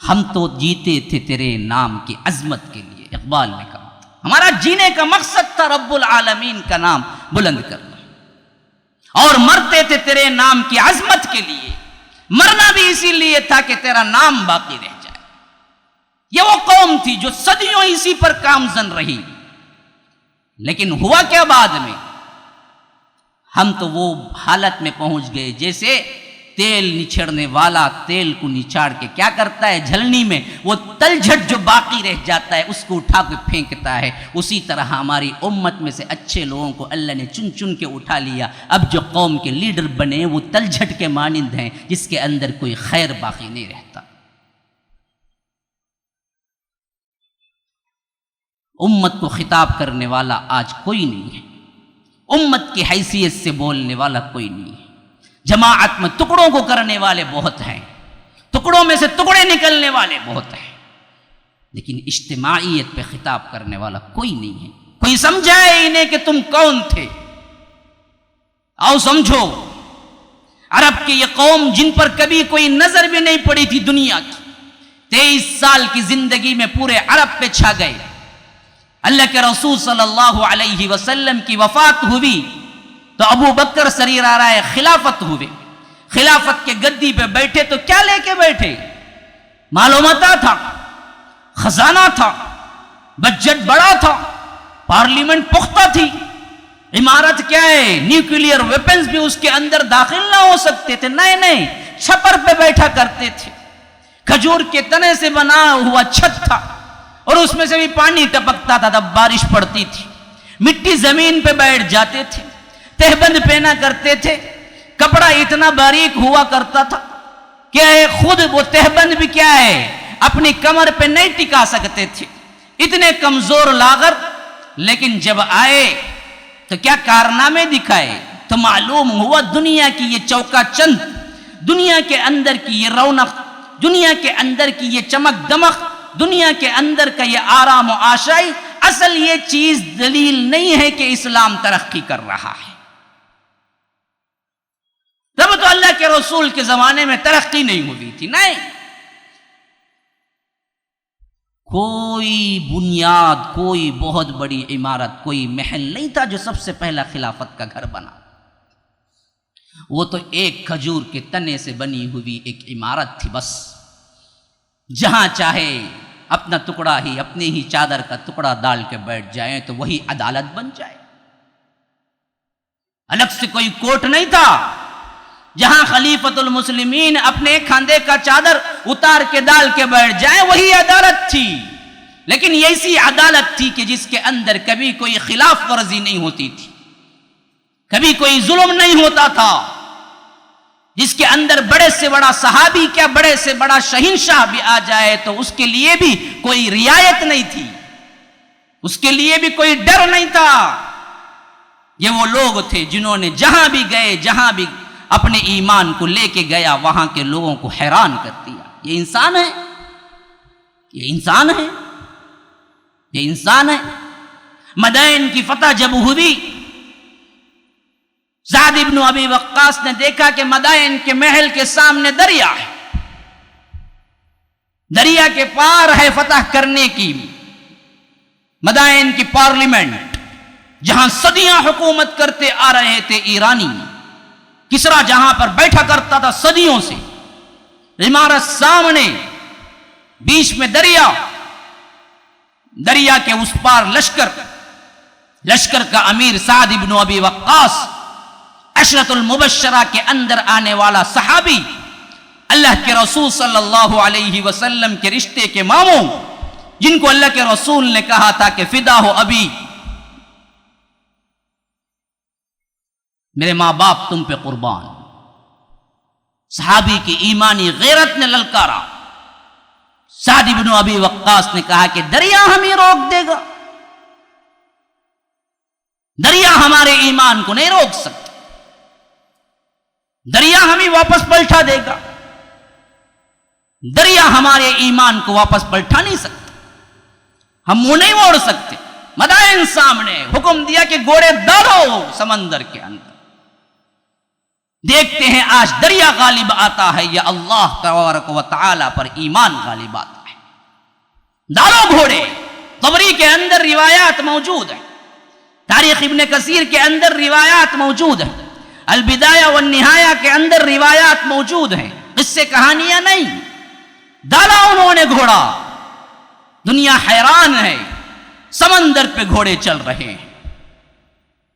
ہم تو جیتے تھے تیرے نام کی عظمت کے لیے. اقبال نے کہا ہمارا جینے کا مقصد تھا رب العالمین کا نام بلند کرنا، اور مرتے تھے تیرے نام کی عظمت کے لیے. مرنا بھی اسی لیے تھا کہ تیرا نام باقی رہ جائے. یہ وہ قوم تھی جو صدیوں اسی پر کامزن رہی، لیکن ہوا کیا بعد میں؟ ہم تو وہ حالت میں پہنچ گئے جیسے تیل نچھڑنے والا تیل کو نچاڑ کے کیا کرتا ہے جھلنی میں، وہ تلجھٹ جو باقی رہ جاتا ہے اس کو اٹھا کے پھینکتا ہے۔ اسی طرح ہماری امت میں سے اچھے لوگوں کو اللہ نے چن چن کے اٹھا لیا۔ اب جو قوم کے لیڈر بنے وہ تلجھٹ کے مانند ہیں جس کے اندر کوئی خیر باقی نہیں رہتا۔ امت کو خطاب کرنے والا آج کوئی نہیں ہے، امت کی حیثیت سے بولنے والا کوئی نہیں ہے۔ جماعت میں ٹکڑوں کو کرنے والے بہت ہیں، ٹکڑوں میں سے ٹکڑے نکلنے والے بہت ہیں، لیکن اجتماعیت پہ خطاب کرنے والا کوئی نہیں ہے۔ کوئی سمجھائے انہیں کہ تم کون تھے؟ آؤ سمجھو، عرب کی یہ قوم جن پر کبھی کوئی نظر بھی نہیں پڑی تھی دنیا کی، 23 سال کی زندگی میں پورے عرب پہ چھا گئے۔ اللہ کے رسول صلی اللہ علیہ وسلم کی وفات ہوئی تو ابو بکر سریر آ رہا ہے، خلافت ہوئے، خلافت کے گدی پہ بیٹھے تو کیا لے کے بیٹھے؟ معلومات تھا، خزانہ تھا، بجٹ بڑا تھا، پارلیمنٹ پختہ تھی، عمارت کیا ہے، نیوکلیئر ویپنز بھی اس کے اندر داخل نہ ہو سکتے تھے، نہیں، چھپر پہ بیٹھا کرتے تھے، کھجور کے تنے سے بنا ہوا چھت تھا اور اس میں سے بھی پانی ٹپکتا تھا، تب بارش پڑتی تھی، مٹی زمین پہ بیٹھ جاتے تھے، تہبند پہنا کرتے تھے، کپڑا اتنا باریک ہوا کرتا تھا کہ خود وہ تہبند بھی کیا ہے اپنی کمر پہ نہیں ٹکا سکتے تھے، اتنے کمزور لاغر، لیکن جب آئے تو کیا کارنامے دکھائے؟ تو معلوم ہوا دنیا کی یہ چوکا چند، دنیا کے اندر کی یہ رونق، دنیا کے اندر کی یہ چمک دمک، دنیا کے اندر کا یہ آرام و آشائی، اصل یہ چیز دلیل نہیں ہے کہ اسلام ترقی کر رہا ہے۔ تب تو اللہ کے رسول کے زمانے میں ترقی نہیں ہوئی تھی، نہیں، کوئی بنیاد، کوئی بہت بڑی عمارت، کوئی محل نہیں تھا جو سب سے پہلا خلافت کا گھر بنا، وہ تو ایک کھجور کے تنے سے بنی ہوئی ایک عمارت تھی بس، جہاں چاہے اپنا ٹکڑا ہی، اپنی ہی چادر کا ٹکڑا ڈال کے بیٹھ جائیں تو وہی عدالت بن جائے، الگ سے کوئی کوٹ نہیں تھا، جہاں خلیفۃ المسلمین اپنے کھاندے کا چادر اتار کے ڈال کے بیٹھ جائیں وہی عدالت تھی، لیکن ایسی عدالت تھی کہ جس کے اندر کبھی کوئی خلاف ورزی نہیں ہوتی تھی، کبھی کوئی ظلم نہیں ہوتا تھا، جس کے اندر بڑے سے بڑا صحابی کیا بڑے سے بڑا شہنشاہ بھی آ جائے تو اس کے لیے بھی کوئی رعایت نہیں تھی، اس کے لیے بھی کوئی ڈر نہیں تھا۔ یہ وہ لوگ تھے جنہوں نے جہاں بھی گئے، جہاں بھی اپنے ایمان کو لے کے گیا، وہاں کے لوگوں کو حیران کر دیا۔ یہ انسان ہے، یہ انسان ہے، یہ انسان ہے۔ مدائن کی فتح جب ہوئی، سعد ابن ابی وقاص نے دیکھا کہ مدائن کے محل کے سامنے دریا ہے، دریا کے پار ہے فتح کرنے کی مدائن کی پارلیمنٹ، جہاں صدیاں حکومت کرتے آ رہے تھے ایرانی، کسرا جہاں پر بیٹھا کرتا تھا صدیوں سے، عمارت سامنے، بیچ میں دریا، دریا کے اس پار لشکر، لشکر کا امیر سعد ابن ابی وقاص، عشرۃ المبشرہ کے اندر آنے والا صحابی، اللہ کے رسول صلی اللہ علیہ وسلم کے رشتے کے ماموں، جن کو اللہ کے رسول نے کہا تھا کہ فدا ہو ابی، میرے ماں باپ تم پہ قربان۔ صحابی کی ایمانی غیرت نے للکارا، سعد بن ابی وقاص نے کہا کہ دریا ہمیں روک دے گا، دریا ہمارے ایمان کو نہیں روک سکتا، دریا ہمیں واپس پلٹا دے گا، دریا ہمارے ایمان کو واپس پلٹا نہیں سکتا، ہم منہ نہیں موڑ سکتے۔ مدائن سامنے، حکم دیا کہ گھوڑے ڈالو سمندر کے اندر، دیکھتے ہیں آج دریا غالب آتا ہے یا اللہ تبارک و تعالی پر ایمان غالب آتا ہے۔ ڈالو گھوڑے۔ طبری کے اندر روایات موجود ہیں، تاریخ ابن کثیر کے اندر روایات موجود ہیں، البدایہ والنہایہ کے اندر روایات موجود ہیں، قصے کہانیاں نہیں۔ ڈالا انہوں نے گھوڑا، دنیا حیران ہے، سمندر پہ گھوڑے چل رہے ہیں،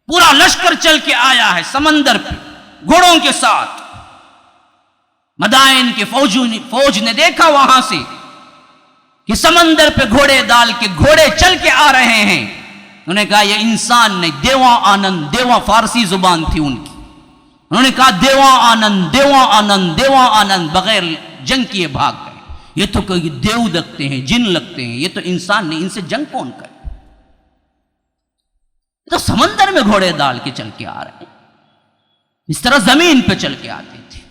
پورا لشکر چل کے آیا ہے سمندر پہ گھوڑوں کے ساتھ۔ مدائن کے فوج نے دیکھا وہاں سے کہ سمندر پہ گھوڑے ڈال کے گھوڑے چل کے آ رہے ہیں۔ انہوں نے کہا یہ انسان نہیں، دیواں آنند، دیواں فارسی زبان تھی ان کی، انہوں نے کہا دیواں آنند، دیواں آنند، دیواں آنند، بغیر جنگ کیے بھاگ گئے۔ یہ تو کوئی دیو لگتے ہیں، جن لگتے ہیں، یہ تو انسان نہیں، ان سے جنگ کون کرے؟ تو سمندر میں گھوڑے ڈال کے چل کے آ رہے ہیں، اس طرح زمین پہ چل کے آتے تھے۔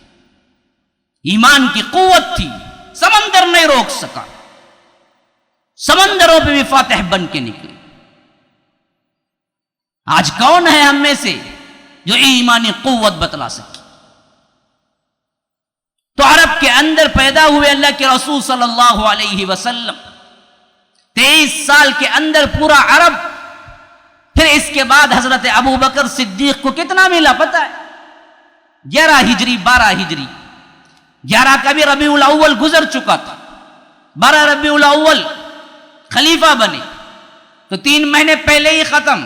ایمان کی قوت تھی، سمندر نہیں روک سکا، سمندروں پہ بھی فاتح بن کے نکلے۔ آج کون ہے ہم میں سے جو ایمانی قوت بتلا سکے؟ تو عرب کے اندر پیدا ہوئے اللہ کے رسول صلی اللہ علیہ وسلم، 23 سال کے اندر پورا عرب۔ پھر اس کے بعد حضرت ابو بکر صدیق کو کتنا ملا پتہ ہے؟ 11 ہجری 12 ہجری، 11 کا بھی ربیع الاول گزر چکا تھا، 12 ربیع الاول خلیفہ بنے تو 3 مہینے پہلے ہی ختم،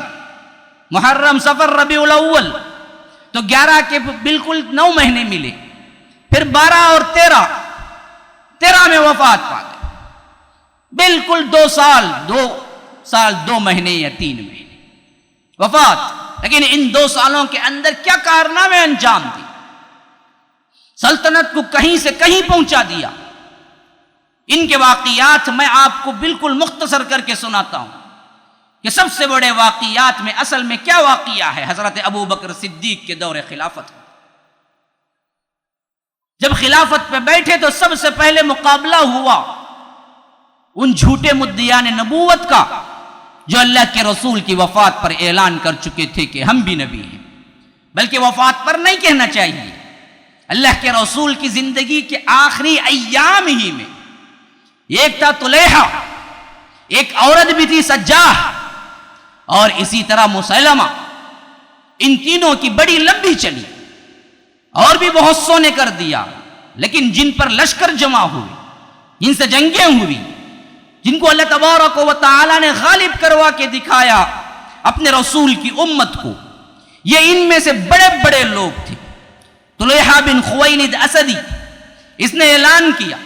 محرم صفر ربیع الاول، تو 11 کے بالکل 9 مہینے ملے۔ پھر 12 اور 13 میں وفات پا گئے، بالکل 2 سال 2 مہینے یا 3 مہینے وفات۔ لیکن ان 2 سالوں کے اندر کیا کارنامے انجام دی، سلطنت کو کہیں سے کہیں پہنچا دیا۔ ان کے واقعات میں آپ کو بالکل مختصر کر کے سناتا ہوں کہ سب سے بڑے واقعات میں اصل میں کیا واقعہ ہے حضرت ابو بکر صدیق کے دور خلافت۔ جب خلافت پہ بیٹھے تو سب سے پہلے مقابلہ ہوا ان جھوٹے مدعیان نبوت کا جو اللہ کے رسول کی وفات پر اعلان کر چکے تھے کہ ہم بھی نبی ہیں، بلکہ وفات پر نہیں کہنا چاہیے، اللہ کے رسول کی زندگی کے آخری ایام ہی میں۔ ایک تھا طلیحہ، ایک عورت بھی تھی سجاح، اور اسی طرح مسیلمہ۔ ان تینوں کی بڑی لمبی چلی، اور بھی بہت سو نے کر دیا، لیکن جن پر لشکر جمع ہوئے، جن سے جنگیں ہوئی، جن کو اللہ تبارک و تعالی نے غالب کروا کے دکھایا اپنے رسول کی امت کو، یہ ان میں سے بڑے بڑے لوگ تھے۔ طلیحہ بن خویلد اسدی، اس نے اعلان کیا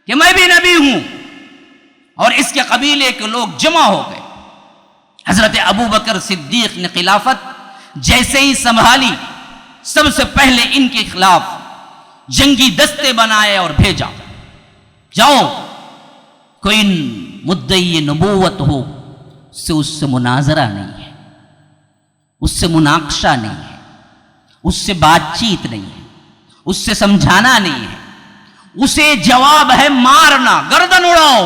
کہ میں بھی نبی ہوں، اور اس کے قبیلے کے لوگ جمع ہو گئے۔ حضرت ابو بکر صدیق نے خلافت جیسے ہی سنبھالی، سب سے پہلے ان کے خلاف جنگی دستے بنائے اور بھیجا، جاؤ کوئی مدعی نبوت ہو اس سے مناظرہ نہیں ہے، اس سے مناقشہ نہیں ہے، اس سے بات چیت نہیں ہے، اس سے سمجھانا نہیں ہے، اسے جواب ہے مارنا، گردن اڑاؤ۔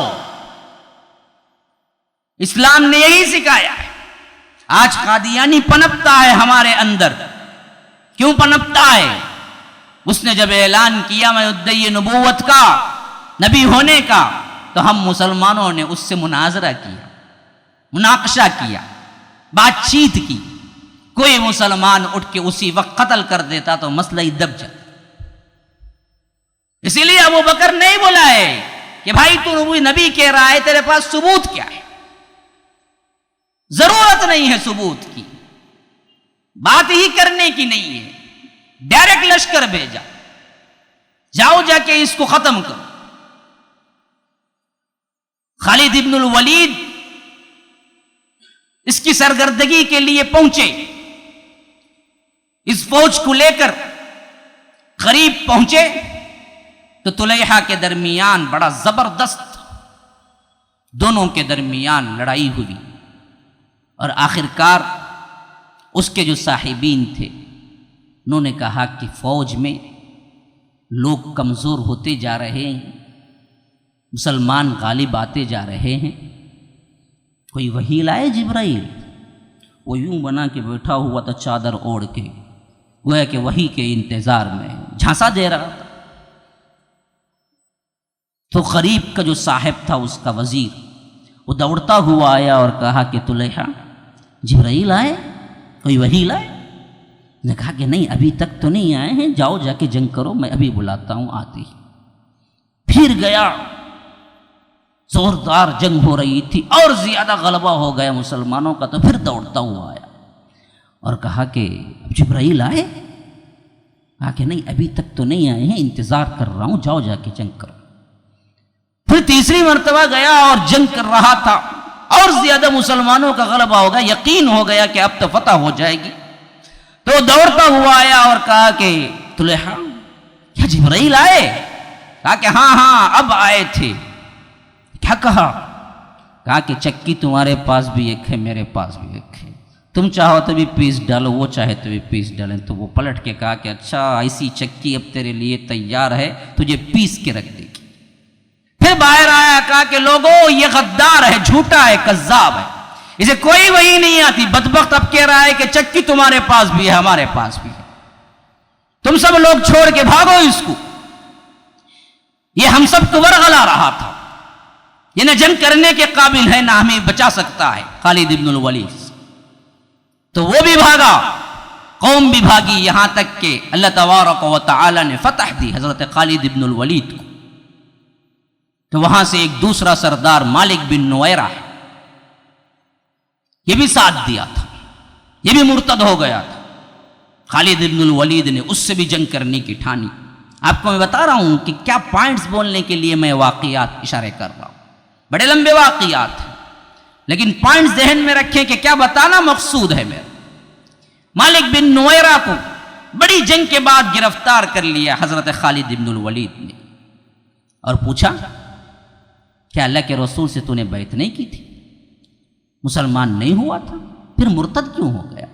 اسلام نے یہی سکھایا ہے۔ آج قادیانی پنپتا ہے ہمارے اندر، کیوں پنپتا ہے؟ اس نے جب اعلان کیا میں مدعی نبوت کا، نبی ہونے کا، تو ہم مسلمانوں نے اس سے مناظرہ کیا، مناقشہ کیا، بات چیت کی۔ کوئی مسلمان اٹھ کے اسی وقت قتل کر دیتا تو مسئلہ ہی دب جاتا۔ اسی لیے ابو بکر نہیں بولا ہے کہ بھائی تو نبی کہہ رہا ہے، تیرے پاس ثبوت کیا ہے؟ ضرورت نہیں ہے ثبوت کی، بات ہی کرنے کی نہیں ہے، ڈائریکٹ لشکر بھیجا، جاؤ جا کے اس کو ختم کرو۔ خالد ابن الولید اس کی سرگردگی کے لیے پہنچے، اس فوج کو لے کر قریب پہنچے تو طلیحہ کے درمیان بڑا زبردست دونوں کے درمیان لڑائی ہوئی، اور آخرکار اس کے جو صاحبین تھے انہوں نے کہا کہ فوج میں لوگ کمزور ہوتے جا رہے ہیں، مسلمان غالب آتے جا رہے ہیں، کوئی وحی لائے جبرائیل۔ وہ یوں بنا کے بیٹھا ہوا تھا چادر اوڑھ کے، گویا کہ وحی کے انتظار میں جھانسا دے رہا تھا۔ تو قریب کا جو صاحب تھا اس کا وزیر، وہ دوڑتا ہوا آیا اور کہا کہ طلیحہ جبرائیل آئے، کوئی وحی لائے؟ نے کہا کہ نہیں ابھی تک تو نہیں آئے ہیں، جاؤ جا کے جنگ کرو، میں ابھی بلاتا ہوں، آتی۔ پھر گیا، زوردار جنگ ہو رہی تھی اور زیادہ غلبہ ہو گیا مسلمانوں کا، تو پھر دوڑتا ہوا آیا اور کہا کہ جبرائیل آئے؟ کہا کہ نہیں، ابھی تک تو نہیں آئے ہیں، انتظار کر رہا ہوں، جاؤ جا کے جنگ کرو۔ پھر تیسری مرتبہ گیا اور جنگ کر رہا تھا اور زیادہ مسلمانوں کا غلبہ ہو گیا، یقین ہو گیا کہ اب تو فتح ہو جائے گی، تو دوڑتا ہوا آیا اور کہا کہ طلحہ کیا جبرائیل آئے؟ کہا کہ ہاں اب آئے تھے۔ کیا کہا؟ کہا کہ چکی تمہارے پاس بھی ایک ہے، میرے پاس بھی ایک ہے، تم چاہو تو بھی پیس ڈالو، وہ چاہے تو بھی پیس ڈالیں۔ تو وہ پلٹ کے کہا کہ اچھا ایسی چکی اب تیرے لیے تیار ہے، تجھے پیس کے رکھ دے گی۔ پھر باہر آیا، کہا کہ لوگوں یہ غدار ہے، جھوٹا ہے، کذاب ہے، اسے کوئی وحی نہیں آتی، بدبخت اب کہہ رہا ہے کہ چکی تمہارے پاس بھی ہے، ہمارے پاس بھی ہے، تم سب لوگ چھوڑ کے بھاگو اس کو، یہ ہم سب کو ورغلا رہا تھا، یہ نہ جنگ کرنے کے قابل ہے نہ ہمیں بچا سکتا ہے، خالد ابن الولید۔ تو وہ بھی بھاگا، قوم بھی بھاگی، یہاں تک کہ اللہ تبارک و تعالی نے فتح دی حضرت خالد ابن الولید کو۔ تو وہاں سے ایک دوسرا سردار مالک بن نویرہ ہے، یہ بھی ساتھ دیا تھا، یہ بھی مرتد ہو گیا تھا۔ خالد ابن الولید نے اس سے بھی جنگ کرنے کی ٹھانی۔ آپ کو میں بتا رہا ہوں کہ کیا پوائنٹس بولنے کے لیے میں واقعات اشارے کر رہا ہوں، بڑے لمبے واقعات ہیں، لیکن پوائنٹس ذہن میں رکھیں کہ کیا بتانا مقصود ہے میرا۔ مالک بن نویرہ کو بڑی جنگ کے بعد گرفتار کر لیا حضرت خالد ابن الولید نے، اور پوچھا کیا اللہ کے رسول سے تو نے بیعت نہیں کی تھی؟ مسلمان نہیں ہوا تھا، پھر مرتد کیوں ہو گیا؟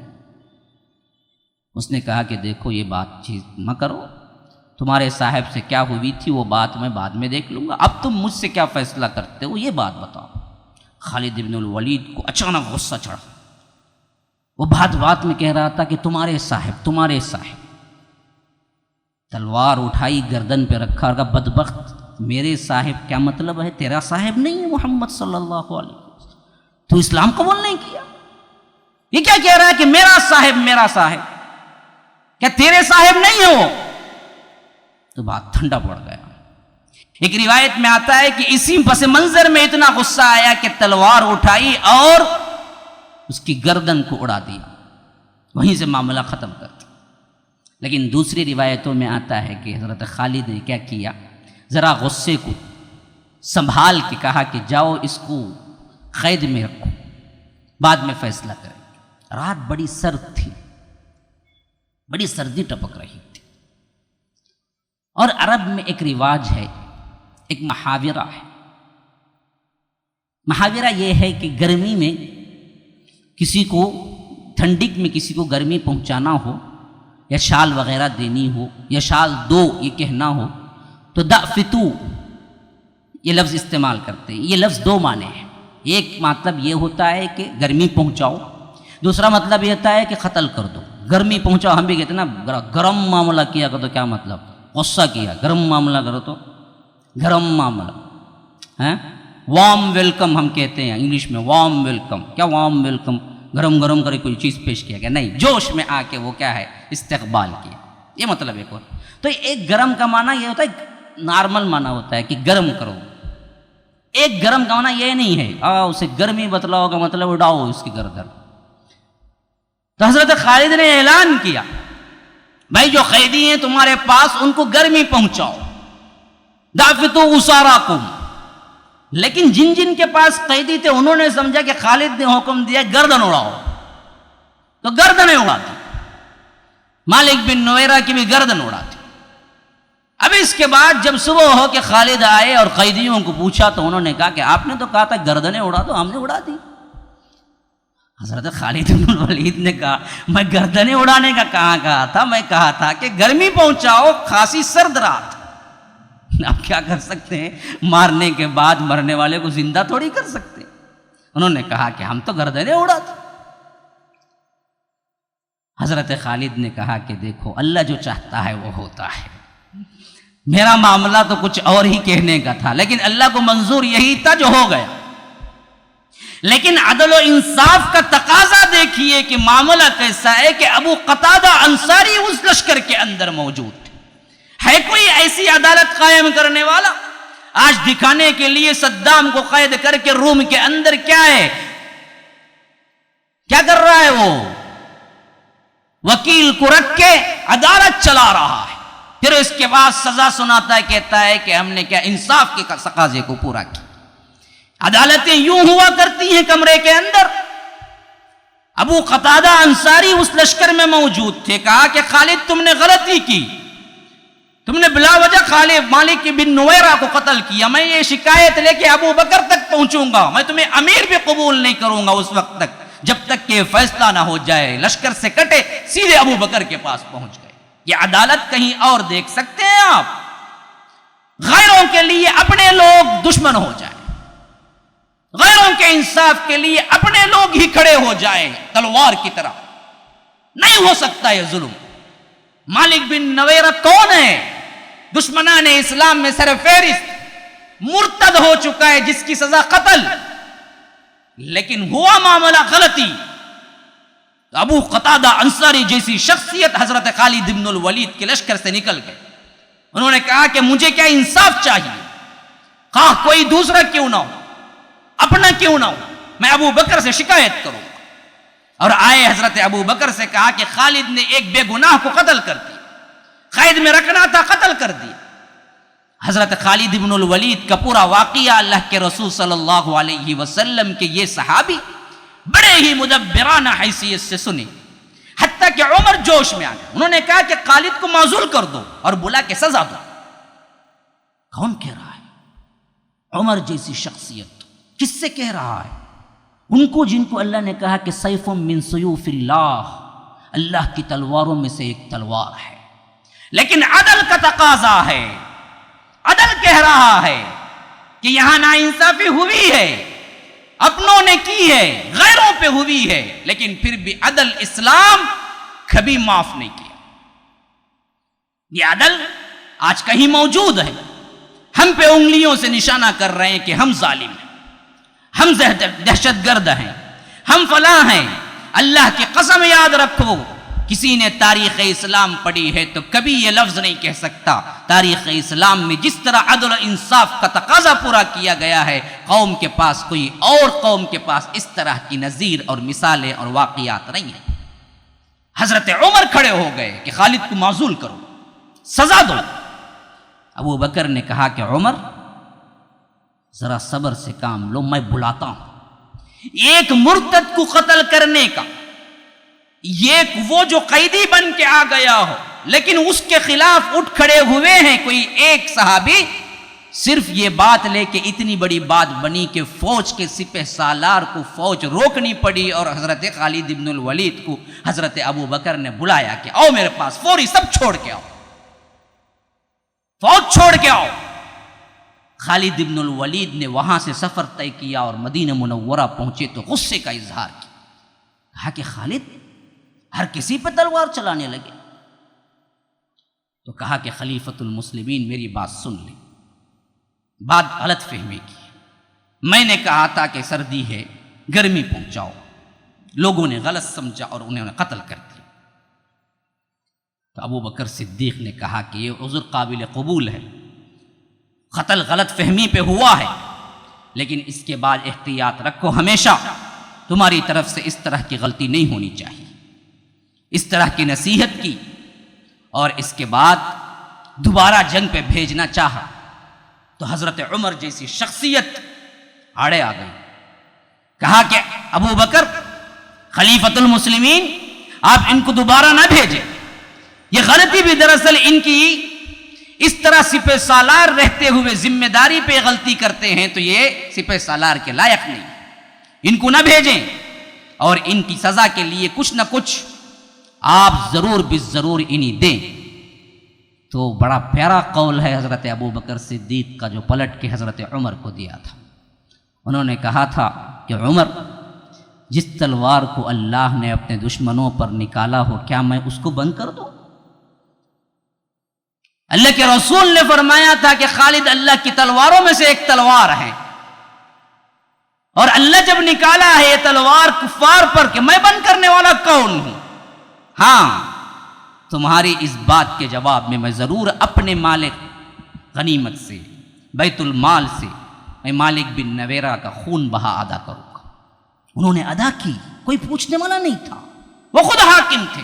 اس نے کہا کہ دیکھو یہ بات چیت نہ کرو، تمہارے صاحب سے کیا ہوئی تھی وہ بات میں بعد میں دیکھ لوں گا، اب تم مجھ سے کیا فیصلہ کرتے ہو یہ بات بتاؤ۔ خالد ابن الولید کو اچانک غصہ چڑھا، وہ بات بات میں کہہ رہا تھا کہ تمہارے صاحب تلوار اٹھائی، گردن پہ رکھا اور کہا بدبخت میرے صاحب کیا مطلب ہے؟ تیرا صاحب نہیں ہے محمد صلی اللہ علیہ وسلم، تو اسلام قبول نہیں کیا؟ یہ کیا کہہ رہا ہے کہ میرا صاحب کیا تیرے صاحب نہیں ہو؟ تو بات ٹھنڈا پڑ گیا۔ ایک روایت میں آتا ہے کہ اسی پس منظر میں اتنا غصہ آیا کہ تلوار اٹھائی اور اس کی گردن کو اڑا دیا، وہیں سے معاملہ ختم کر دیا۔ لیکن دوسری روایتوں میں آتا ہے کہ حضرت خالد نے کیا کیا، ذرا غصے کو سنبھال کے کہا کہ جاؤ اس کو قید میں رکھو، بعد میں فیصلہ کریں۔ رات بڑی سرد تھی، بڑی سردی ٹپک رہی تھی، اور عرب میں ایک رواج ہے، ایک محاورہ ہے۔ محاورہ یہ ہے کہ گرمی میں کسی کو، ٹھنڈک میں کسی کو گرمی پہنچانا ہو یا شال وغیرہ دینی ہو یا شال دو یہ کہنا ہو تو دعفتو یہ لفظ استعمال کرتے ہیں۔ یہ لفظ دو معنی ہیں، ایک مطلب یہ ہوتا ہے کہ گرمی پہنچاؤ، دوسرا مطلب یہ ہوتا ہے کہ قتل کر دو۔ گرمی پہنچاؤ ہم بھی کہتے ہیں نا، گرم معاملہ کیا کرو تو کیا مطلب؟ غصہ کیا، گرم معاملہ کرو تو گرم معاملہ ہے۔ وارم ویلکم ہم کہتے ہیں انگلش میں، وارم ویلکم۔ کیا وارم ویلکم؟ گرم گرم کرے کوئی چیز پیش کیا گیا، نہیں، جوش میں آ کے وہ کیا ہے، استقبال کیا، یہ مطلب ایک اور۔ تو ایک گرم کا معنی یہ ہوتا ہے، نارمل معنی ہوتا ہے کہ گرم کرو۔ ایک گرم کا معنی یہ نہیں ہے اسے گرمی بتلاؤ کا مطلب اڑاؤ اس کی گردن۔ تو حضرت خالد نے اعلان کیا بھائی جو قیدی ہیں تمہارے پاس ان کو گرمی پہنچاؤ، دعفتو اساراکم۔ لیکن جن جن کے پاس قیدی تھے انہوں نے سمجھا کہ خالد نے حکم دیا گردن اڑاؤ، تو گردنیں اڑاتی، مالک بن نویرہ کی بھی گردن اڑاتی۔ اب اس کے بعد جب صبح ہو کہ خالد آئے اور قیدیوں کو پوچھا تو انہوں نے کہا کہ آپ نے تو کہا تھا گردنیں اڑا دو، ہم نے اڑا دی۔ حضرت خالد بن الولید نے کہا میں گردنیں اڑانے کا کہاں کہا تھا، میں کہا تھا کہ گرمی پہنچاؤ، خاصی سرد رات۔ آپ کیا کر سکتے ہیں، مارنے کے بعد مرنے والے کو زندہ تھوڑی کر سکتے۔ انہوں نے کہا کہ ہم تو گردنیں اڑاتے۔ حضرت خالد نے کہا کہ دیکھو اللہ جو چاہتا ہے وہ ہوتا ہے، میرا معاملہ تو کچھ اور ہی کہنے کا تھا، لیکن اللہ کو منظور یہی تھا جو ہو گیا۔ لیکن عدل و انصاف کا تقاضا دیکھیے کہ معاملہ کیسا ہے کہ ابو قتادہ انصاری اس لشکر کے اندر موجود تھے۔ ہے کوئی ایسی عدالت قائم کرنے والا؟ آج دکھانے کے لیے صدام کو قید کر کے روم کے اندر کیا ہے، کیا کر رہا ہے؟ وہ وکیل کو رکھ کے عدالت چلا رہا ہے، پھر اس کے بعد سزا سناتا ہے، کہتا ہے کہ ہم نے کیا انصاف کے تقاضے کو پورا کیا۔ عدالتیں یوں ہوا کرتی ہیں کمرے کے اندر۔ ابو قتادہ انصاری اس لشکر میں موجود تھے، کہا کہ خالد تم نے غلطی کی، تم نے بلا وجہ خالد مالک بن نویرہ کو قتل کیا، میں یہ شکایت لے کے ابو بکر تک پہنچوں گا، میں تمہیں امیر بھی قبول نہیں کروں گا اس وقت تک جب تک کہ فیصلہ نہ ہو جائے۔ لشکر سے کٹے سیدھے ابو بکر کے پاس پہنچ گئے۔ یہ عدالت کہیں اور دیکھ سکتے ہیں آپ؟ غیروں کے لیے اپنے لوگ دشمن ہو جائیں، غیروں کے انصاف کے لیے اپنے لوگ ہی کھڑے ہو جائیں تلوار کی طرح، نہیں ہو سکتا یہ ظلم۔ مالک بن نویرہ کون ہے؟ دشمنان اسلام میں سر فہرست، مرتد ہو چکا ہے، جس کی سزا قتل، لیکن ہوا معاملہ غلطی۔ ابو قتادہ انصاری جیسی شخصیت حضرت خالد بن الولید کے لشکر سے نکل گئے۔ انہوں نے کہا کہ مجھے کیا انصاف چاہیے، خواہ کوئی دوسرا کیوں نہ ہو، اپنا کیوں نہ ہو، میں ابو بکر سے شکایت کروں۔ اور آئے حضرت ابو بکر سے کہا کہ خالد نے ایک بے گناہ کو قتل کر دیا، قید میں رکھنا تھا قتل کر دیا۔ حضرت خالد بن الولید کا پورا واقعہ اللہ کے رسول صلی اللہ علیہ وسلم کے یہ صحابی بڑے ہی مدبرانہ حیثیت سے سنے، حتیٰ کہ عمر جوش میں آ گئے۔ انہوں نے کہا کہ خالد کو معزول کر دو اور بلا کے سزا دو۔ کون کہہ رہا ہے؟ عمر جیسی شخصیت کس سے کہہ رہا ہے؟ ان کو جن کو اللہ نے کہا کہ سیف من سیوف اللہ، اللہ کی تلواروں میں سے ایک تلوار ہے، لیکن عدل کا تقاضا ہے۔ عدل کہہ رہا ہے کہ یہاں ناانصافی ہوئی ہے، اپنوں نے کی ہے، غیروں پہ ہوئی ہے، لیکن پھر بھی عدل اسلام کبھی معاف نہیں کیا۔ یہ عدل آج کہیں موجود ہے، ہم پہ انگلیوں سے نشانہ کر رہے ہیں کہ ہم ظالم ہیں، ہم دہشت گرد ہیں، ہم فلاں ہیں۔ اللہ کی قسم یاد رکھو، کسی نے تاریخ اسلام پڑھی ہے تو کبھی یہ لفظ نہیں کہہ سکتا تاریخ اسلام میں جس طرح عدل و انصاف کا تقاضا پورا کیا گیا ہے، قوم کے پاس کوئی اور قوم کے پاس اس طرح کی نظیر اور مثالیں اور واقعات نہیں ہیں۔ حضرت عمر کھڑے ہو گئے کہ خالد کو معزول کرو، سزا دو۔ ابو بکر نے کہا کہ عمر ذرا صبر سے کام لو، میں بلاتا ہوں۔ ایک مرتد کو قتل کرنے کا، یہ وہ جو قیدی بن کے آ گیا ہو لیکن اس کے خلاف اٹھ کھڑے ہوئے ہیں کوئی ایک صحابی، صرف یہ بات لے کے اتنی بڑی بات بنی کہ فوج کے سپہ سالار کو فوج روکنی پڑی، اور حضرت خالد بن الولید کو حضرت ابو بکر نے بلایا کہ آؤ میرے پاس، فوری سب چھوڑ کے آؤ، فوج چھوڑ کے آؤ۔ خالد بن الولید نے وہاں سے سفر طے کیا اور مدینہ منورہ پہنچے تو غصے کا اظہار کیا، کہا کہ خالد ہر کسی پہ تلوار چلانے لگے۔ تو کہا کہ خلیفۃ المسلمین میری بات سن لیں، بات غلط فہمی کی، میں نے کہا تھا کہ سردی ہے گرمی پہنچاؤ، لوگوں نے غلط سمجھا اور انہوں نے قتل کر دیا۔ تو ابو بکر صدیق نے کہا کہ یہ عذر قابل قبول ہے، قتل غلط فہمی پہ ہوا ہے، لیکن اس کے بعد احتیاط رکھو، ہمیشہ تمہاری طرف سے اس طرح کی غلطی نہیں ہونی چاہیے۔ اس طرح کی نصیحت کی اور اس کے بعد دوبارہ جنگ پہ بھیجنا چاہا تو حضرت عمر جیسی شخصیت آڑے آ گئی، کہا کہ ابو بکر خلیفۃ المسلمین آپ ان کو دوبارہ نہ بھیجیں، یہ غلطی بھی دراصل ان کی اس طرح سپہ سالار رہتے ہوئے ذمہ داری پہ غلطی کرتے ہیں تو یہ سپہ سالار کے لائق نہیں، ان کو نہ بھیجیں اور ان کی سزا کے لیے کچھ نہ کچھ آپ ضرور بالضرور انہیں دیں۔ تو بڑا پیارا قول ہے حضرت ابو بکر صدیق کا جو پلٹ کے حضرت عمر کو دیا تھا۔ انہوں نے کہا تھا کہ عمر، جس تلوار کو اللہ نے اپنے دشمنوں پر نکالا ہو کیا میں اس کو بند کر دوں؟ اللہ کے رسول نے فرمایا تھا کہ خالد اللہ کی تلواروں میں سے ایک تلوار ہے، اور اللہ جب نکالا ہے یہ تلوار کفار پر کہ میں بند کرنے والا کون ہوں؟ ہاں، تمہاری اس بات کے جواب میں ضرور اپنے مال غنیمت سے بیت المال سے میں مالک بن نویرہ کا خون بہا ادا کروں گا۔ انہوں نے ادا کی، کوئی پوچھنے والا نہیں تھا، وہ خود حاکم تھے۔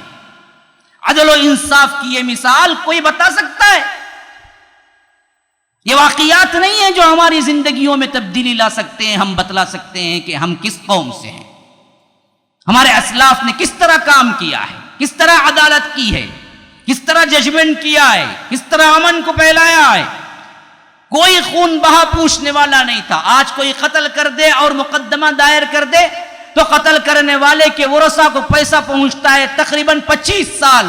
عدل و انصاف کی یہ مثال کوئی بتا سکتا ہے؟ یہ واقعات نہیں ہیں جو ہماری زندگیوں میں تبدیلی لا سکتے ہیں، ہم بتلا سکتے ہیں کہ ہم کس قوم سے ہیں، ہمارے اسلاف نے کس طرح کام کیا ہے، کس طرح عدالت کی ہے، کس طرح ججمنٹ کیا ہے، کس طرح امن کو پھیلایا ہے۔ کوئی خون بہا پوچھنے والا نہیں تھا۔ آج کوئی قتل کر دے اور مقدمہ دائر کر دے تو قتل کرنے والے کے ورثاء کو پیسہ پہنچتا ہے تقریباً 25 سال۔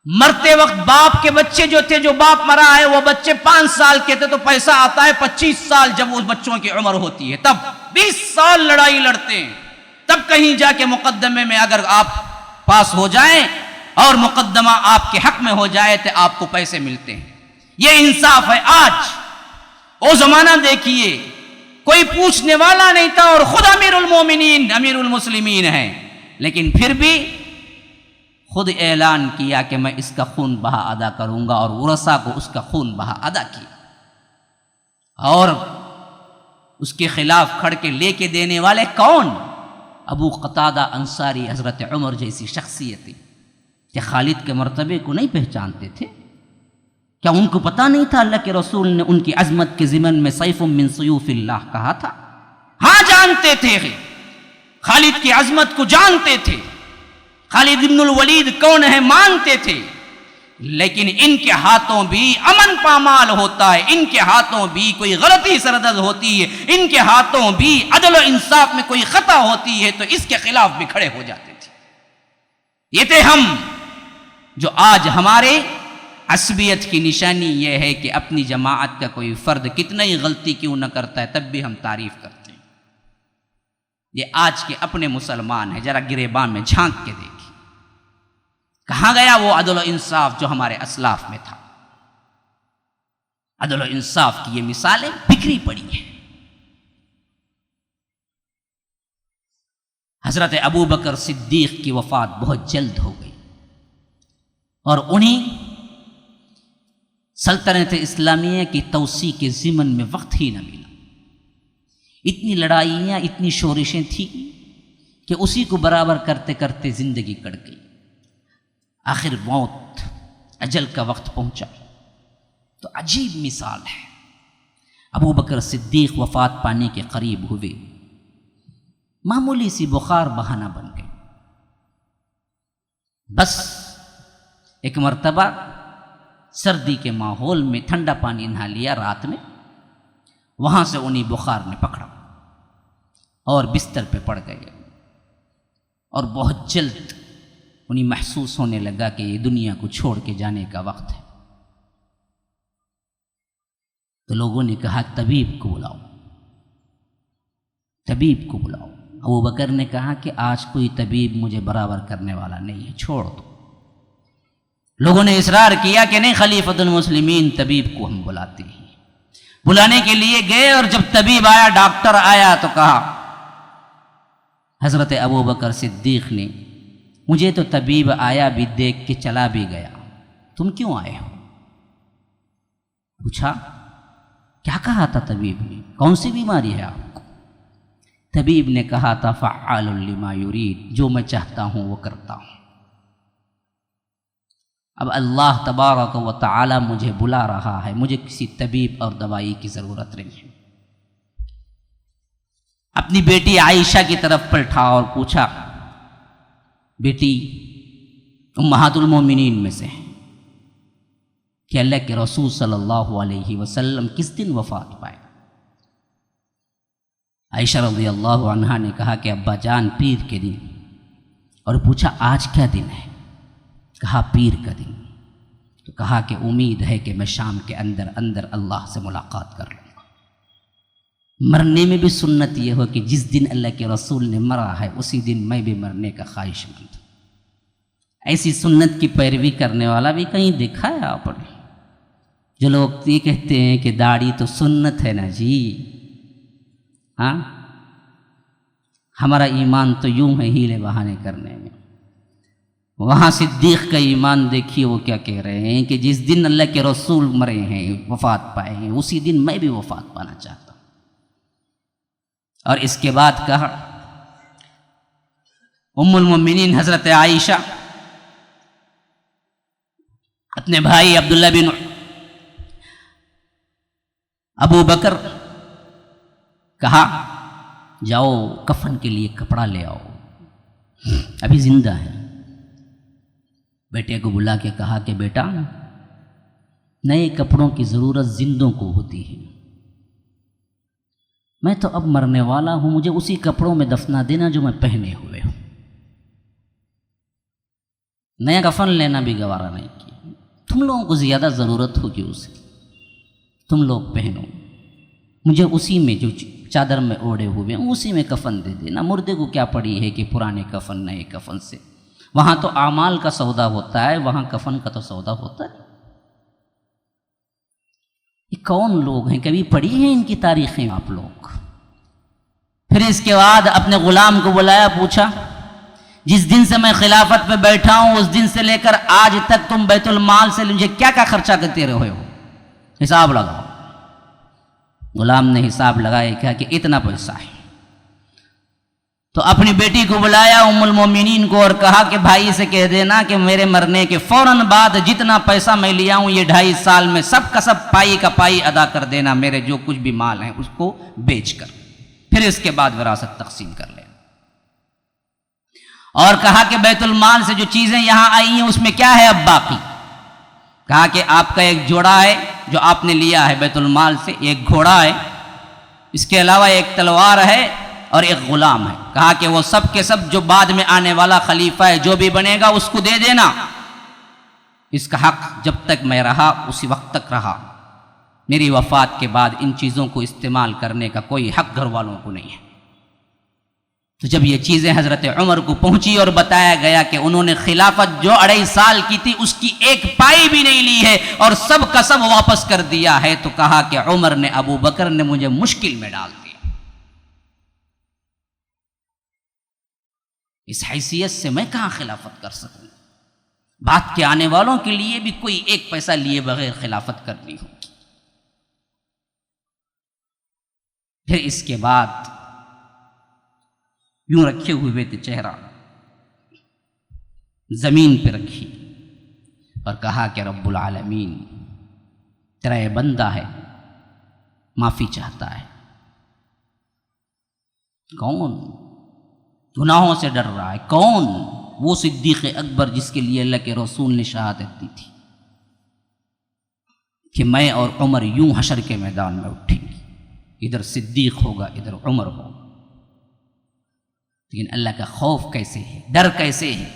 مرتے وقت باپ کے بچے جو تھے، جو باپ مرا ہے وہ بچے 5 سال کے تھے، تو پیسہ آتا ہے 25 سال جب اس بچوں کی عمر ہوتی ہے، تب 20 سال لڑائی لڑتے ہیں، تب کہیں جا کے مقدمے میں اگر آپ پاس ہو جائیں اور مقدمہ آپ کے حق میں ہو جائے تو آپ کو پیسے ملتے ہیں۔ یہ انصاف ہے۔ آج وہ زمانہ دیکھیے، کوئی پوچھنے والا نہیں تھا اور خود امیر المومنین امیر المسلمین ہیں، لیکن پھر بھی خود اعلان کیا کہ میں اس کا خون بہا ادا کروں گا، اور ورثاء کو اس کا خون بہا ادا کیا۔ اور اس کے خلاف کھڑ کے لے کے دینے والے کون؟ ابو قتادہ انصاری، حضرت عمر جیسی شخصیتیں۔ کیا خالد کے مرتبے کو نہیں پہچانتے تھے؟ کیا ان کو پتہ نہیں تھا اللہ کے رسول نے ان کی عظمت کے ضمن میں سیف من سیوف اللہ کہا تھا؟ ہاں جانتے تھے، خالد کی عظمت کو جانتے تھے، خالد ابن الولید کون ہے مانتے تھے، لیکن ان کے ہاتھوں بھی امن پامال ہوتا ہے، ان کے ہاتھوں بھی کوئی غلطی سرزد ہوتی ہے، ان کے ہاتھوں بھی عدل و انصاف میں کوئی خطا ہوتی ہے تو اس کے خلاف بھی کھڑے ہو جاتے تھے۔ یہ تھے ہم، جو آج ہمارے عصبیت کی نشانی یہ ہے کہ اپنی جماعت کا کوئی فرد کتنا ہی غلطی کیوں نہ کرتا ہے تب بھی ہم تعریف کرتے ہیں۔ یہ آج کے اپنے مسلمان ہیں، ذرا گریباں میں جھانک کے دیکھیں، کہاں گیا وہ عدل و انصاف جو ہمارے اسلاف میں تھا؟ عدل و انصاف کی یہ مثالیں بکھری پڑی ہیں۔ حضرت ابو بکر صدیق کی وفات بہت جلد ہو گئی، اور انہیں سلطنت اسلامیہ کی توسیع کے ضمن میں وقت ہی نہ ملا۔ اتنی لڑائیاں، اتنی شورشیں تھیں کہ اسی کو برابر کرتے کرتے زندگی کٹ گئی۔ آخر موت، اجل کا وقت پہنچا تو عجیب مثال ہے۔ ابو بکر صدیق وفات پانے کے قریب ہوئے، معمولی سی بخار بہانہ بن گئی۔ بس ایک مرتبہ سردی کے ماحول میں ٹھنڈا پانی نہا لیا رات میں، وہاں سے انہیں بخار نے پکڑا اور بستر پہ پڑ گئے، اور بہت جلد انہیں محسوس ہونے لگا کہ یہ دنیا کو چھوڑ کے جانے کا وقت ہے۔ تو لوگوں نے کہا طبیب کو بلاؤ، طبیب کو بلاؤ۔ ابو بکر نے کہا کہ آج کوئی طبیب مجھے برابر کرنے والا نہیں ہے، چھوڑ دو۔ لوگوں نے اصرار کیا کہ نہیں، خلیفۃ المسلمین طبیب کو ہم بلاتے ہیں۔ بلانے کے لیے گئے، اور جب طبیب آیا، ڈاکٹر آیا، تو کہا حضرت ابو بکر صدیق نے، مجھے تو طبیب آیا بھی دیکھ کے چلا بھی گیا، تم کیوں آئے ہو؟ پوچھا کیا کہا تھا طبیب نے، کون سی بیماری ہے آپ کو؟ طبیب نے کہا تھا فعال لما یرید، جو میں چاہتا ہوں وہ کرتا ہوں۔ اب اللہ تبارک و تعالی مجھے بلا رہا ہے، مجھے کسی طبیب اور دوائی کی ضرورت نہیں ہے۔ اپنی بیٹی عائشہ کی طرف پلٹا اور پوچھا، بیٹی امہات المومنین میں سے ہیں کہ اللہ کے رسول صلی اللہ علیہ وسلم کس دن وفات پائے؟ عائشہ رضی اللہ عنہا نے کہا کہ ابا جان پیر کے دن، اور پوچھا آج کیا دن ہے؟ کہا پیر کا دن۔ تو کہا کہ امید ہے کہ میں شام کے اندر اندر اللہ سے ملاقات کر لوں گا۔ مرنے میں بھی سنت یہ ہو کہ جس دن اللہ کے رسول نے مرا ہے اسی دن میں بھی مرنے کا خواہش مند ہوں۔ ایسی سنت کی پیروی کرنے والا بھی کہیں دیکھا ہے آپ نے؟ جو لوگ یہ کہتے ہیں کہ داڑھی تو سنت ہے نا جی، ہاں ہمارا ایمان تو یوں ہے ہیلے بہانے کرنے میں۔ وہاں صدیق کا ایمان دیکھیے وہ کیا کہہ رہے ہیں کہ جس دن اللہ کے رسول مرے ہیں، وفات پائے ہیں، اسی دن میں بھی وفات پانا چاہتا ہوں۔ اور اس کے بعد کہا ام المؤمنین حضرت عائشہ اپنے بھائی عبداللہ بن ابو بکر کہا جاؤ کفن کے لیے کپڑا لے آؤ، ابھی زندہ ہے۔ بیٹے کو بلا کے کہا کہ بیٹا نئے کپڑوں کی ضرورت زندوں کو ہوتی ہے، میں تو اب مرنے والا ہوں، مجھے اسی کپڑوں میں دفنا دینا جو میں پہنے ہوئے ہوں۔ نیا کفن لینا بھی گوارا نہیں کیا، تم لوگوں کو زیادہ ضرورت ہوگی اسے، تم لوگ پہنو، مجھے اسی میں جو چادر میں اوڑے ہوئے ہیں اسی میں کفن دے دینا، مردے کو کیا پڑی ہے کہ پرانے کفن نئے کفن سے، وہاں تو اعمال کا سودا ہوتا ہے، وہاں کفن کا تو سودا ہوتا ہے۔ یہ کون لوگ ہیں، کبھی پڑھی ہیں ان کی تاریخیں آپ لوگ؟ پھر اس کے بعد اپنے غلام کو بلایا، پوچھا جس دن سے میں خلافت پہ بیٹھا ہوں اس دن سے لے کر آج تک تم بیت المال سے مجھے کیا کیا خرچہ کرتے رہے ہو، حساب لگاؤ۔ غلام نے حساب لگایا، کہا کہ اتنا پیسہ ہے۔ تو اپنی بیٹی کو بلایا ام المومنین کو اور کہا کہ بھائی سے کہہ دینا کہ میرے مرنے کے فوراً بعد جتنا پیسہ میں لیا ہوں یہ 2.5 سال میں سب کا سب پائی کا پائی ادا کر دینا، میرے جو کچھ بھی مال ہیں اس کو بیچ کر، پھر اس کے بعد وراثت تقسیم کر لینا۔ اور کہا کہ بیت المال سے جو چیزیں یہاں آئی ہیں اس میں کیا ہے اب باقی؟ کہا کہ آپ کا ایک جوڑا ہے جو آپ نے لیا ہے بیت المال سے، ایک گھوڑا ہے، اس کے علاوہ ایک تلوار ہے اور ایک غلام ہے۔ کہا کہ وہ سب کے سب جو بعد میں آنے والا خلیفہ ہے جو بھی بنے گا اس کو دے دینا، اس کا حق جب تک میں رہا اسی وقت تک رہا، میری وفات کے بعد ان چیزوں کو استعمال کرنے کا کوئی حق گھر والوں کو نہیں ہے۔ تو جب یہ چیزیں حضرت عمر کو پہنچی اور بتایا گیا کہ انہوں نے خلافت جو 2.5 سال کی تھی اس کی ایک پائی بھی نہیں لی ہے اور سب کا سب واپس کر دیا ہے، تو کہا کہ عمر نے، ابو بکر نے مجھے مشکل میں ڈال دیا، اس حیثیت سے میں کہاں خلافت کر سکوں، بعد کے آنے والوں کے لیے بھی کوئی ایک پیسہ لیے بغیر خلافت کرنی ہوگی۔ پھر اس کے بعد یوں رکھے ہوئے تھے چہرہ، زمین پہ رکھی اور کہا کہ رب العالمین تیرا یہ بندہ ہے، معافی چاہتا ہے۔ کون گناہوں سے ڈر رہا ہے؟ کون؟ وہ صدیق اکبر جس کے لیے اللہ کے رسول نے شہادت دی تھی کہ میں اور عمر یوں حشر کے میدان میں اٹھیں گے، ادھر صدیق ہوگا ادھر عمر ہوگا۔ لیکن اللہ کا خوف کیسے ہے، ڈر کیسے ہے؟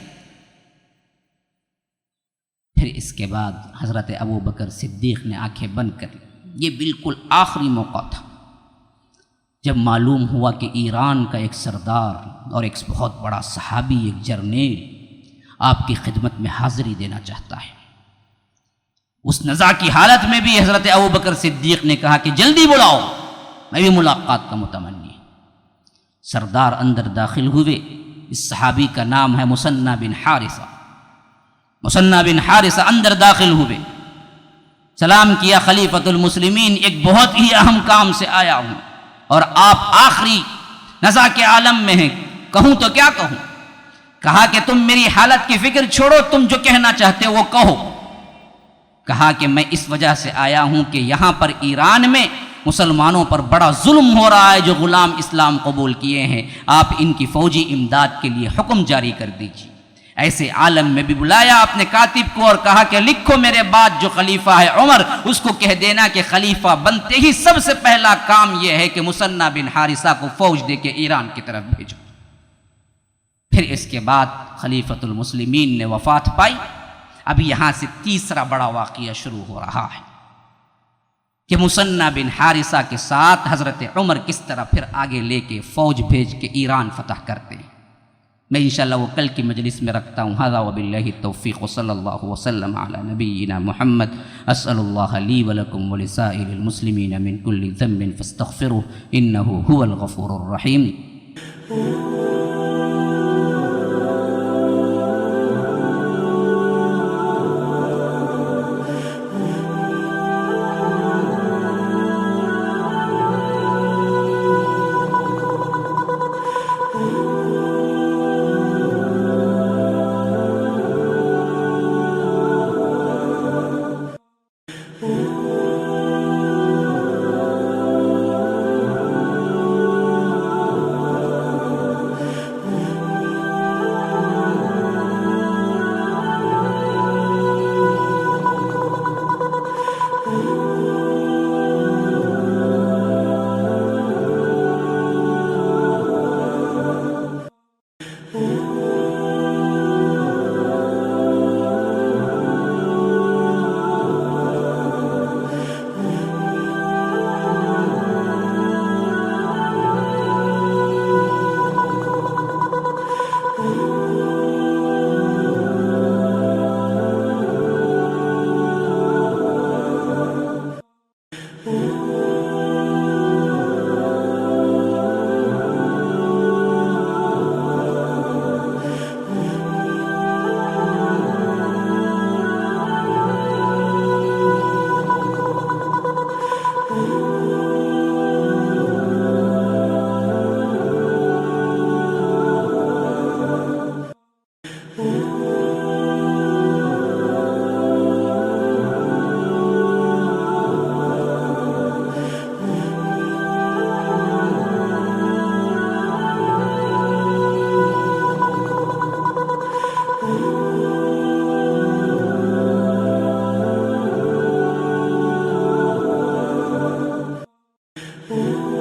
پھر اس کے بعد حضرت ابو بکر صدیق نے آنکھیں بند کر لی۔ یہ بالکل آخری موقع تھا جب معلوم ہوا کہ ایران کا ایک سردار اور ایک بہت بڑا صحابی، ایک جرنیل آپ کی خدمت میں حاضری دینا چاہتا ہے۔ اس نزاع کی حالت میں بھی حضرت ابو بکر صدیق نے کہا کہ جلدی بلاؤ، میں بھی ملاقات کا متمنی۔ سردار اندر داخل ہوئے، اس صحابی کا نام ہے مثنی بن حارثہ۔ مثنی بن حارثہ اندر داخل ہوئے، سلام کیا، خلیفۃ المسلمین ایک بہت ہی اہم کام سے آیا ہوں اور آپ آخری نزاع کے عالم میں ہیں، کہوں تو کیا کہوں؟ کہا کہ تم میری حالت کی فکر چھوڑو، تم جو کہنا چاہتے ہو وہ کہو۔ کہا کہ میں اس وجہ سے آیا ہوں کہ یہاں پر ایران میں مسلمانوں پر بڑا ظلم ہو رہا ہے جو غلام اسلام قبول کیے ہیں، آپ ان کی فوجی امداد کے لیے حکم جاری کر دیجیے۔ ایسے عالم میں بھی بلایا اپنے کاتب کو اور کہا کہ لکھو میرے بعد جو خلیفہ ہے عمر، اس کو کہہ دینا کہ خلیفہ بنتے ہی سب سے پہلا کام یہ ہے کہ مثنی بن حارثہ کو فوج دے کے ایران کی طرف بھیجو۔ پھر اس کے بعد خلیفۃ المسلمین نے وفات پائی۔ اب یہاں سے تیسرا بڑا واقعہ شروع ہو رہا ہے کہ مثنی بن حارثہ کے ساتھ حضرت عمر کس طرح پھر آگے لے کے فوج بھیج کے ایران فتح کرتے ہیں۔ میں انشاءاللہ وہ کل کی مجلس میں رکھتا ہوں۔ ھذا وباللہ التوفیق وصلی اللہ وسلم علی نبینا محمد۔ اسأل اللہ لی ولکم ولسائر المسلمین من کل ذنب فاستغفروه انہ هو الغفور الرحیم۔ Oh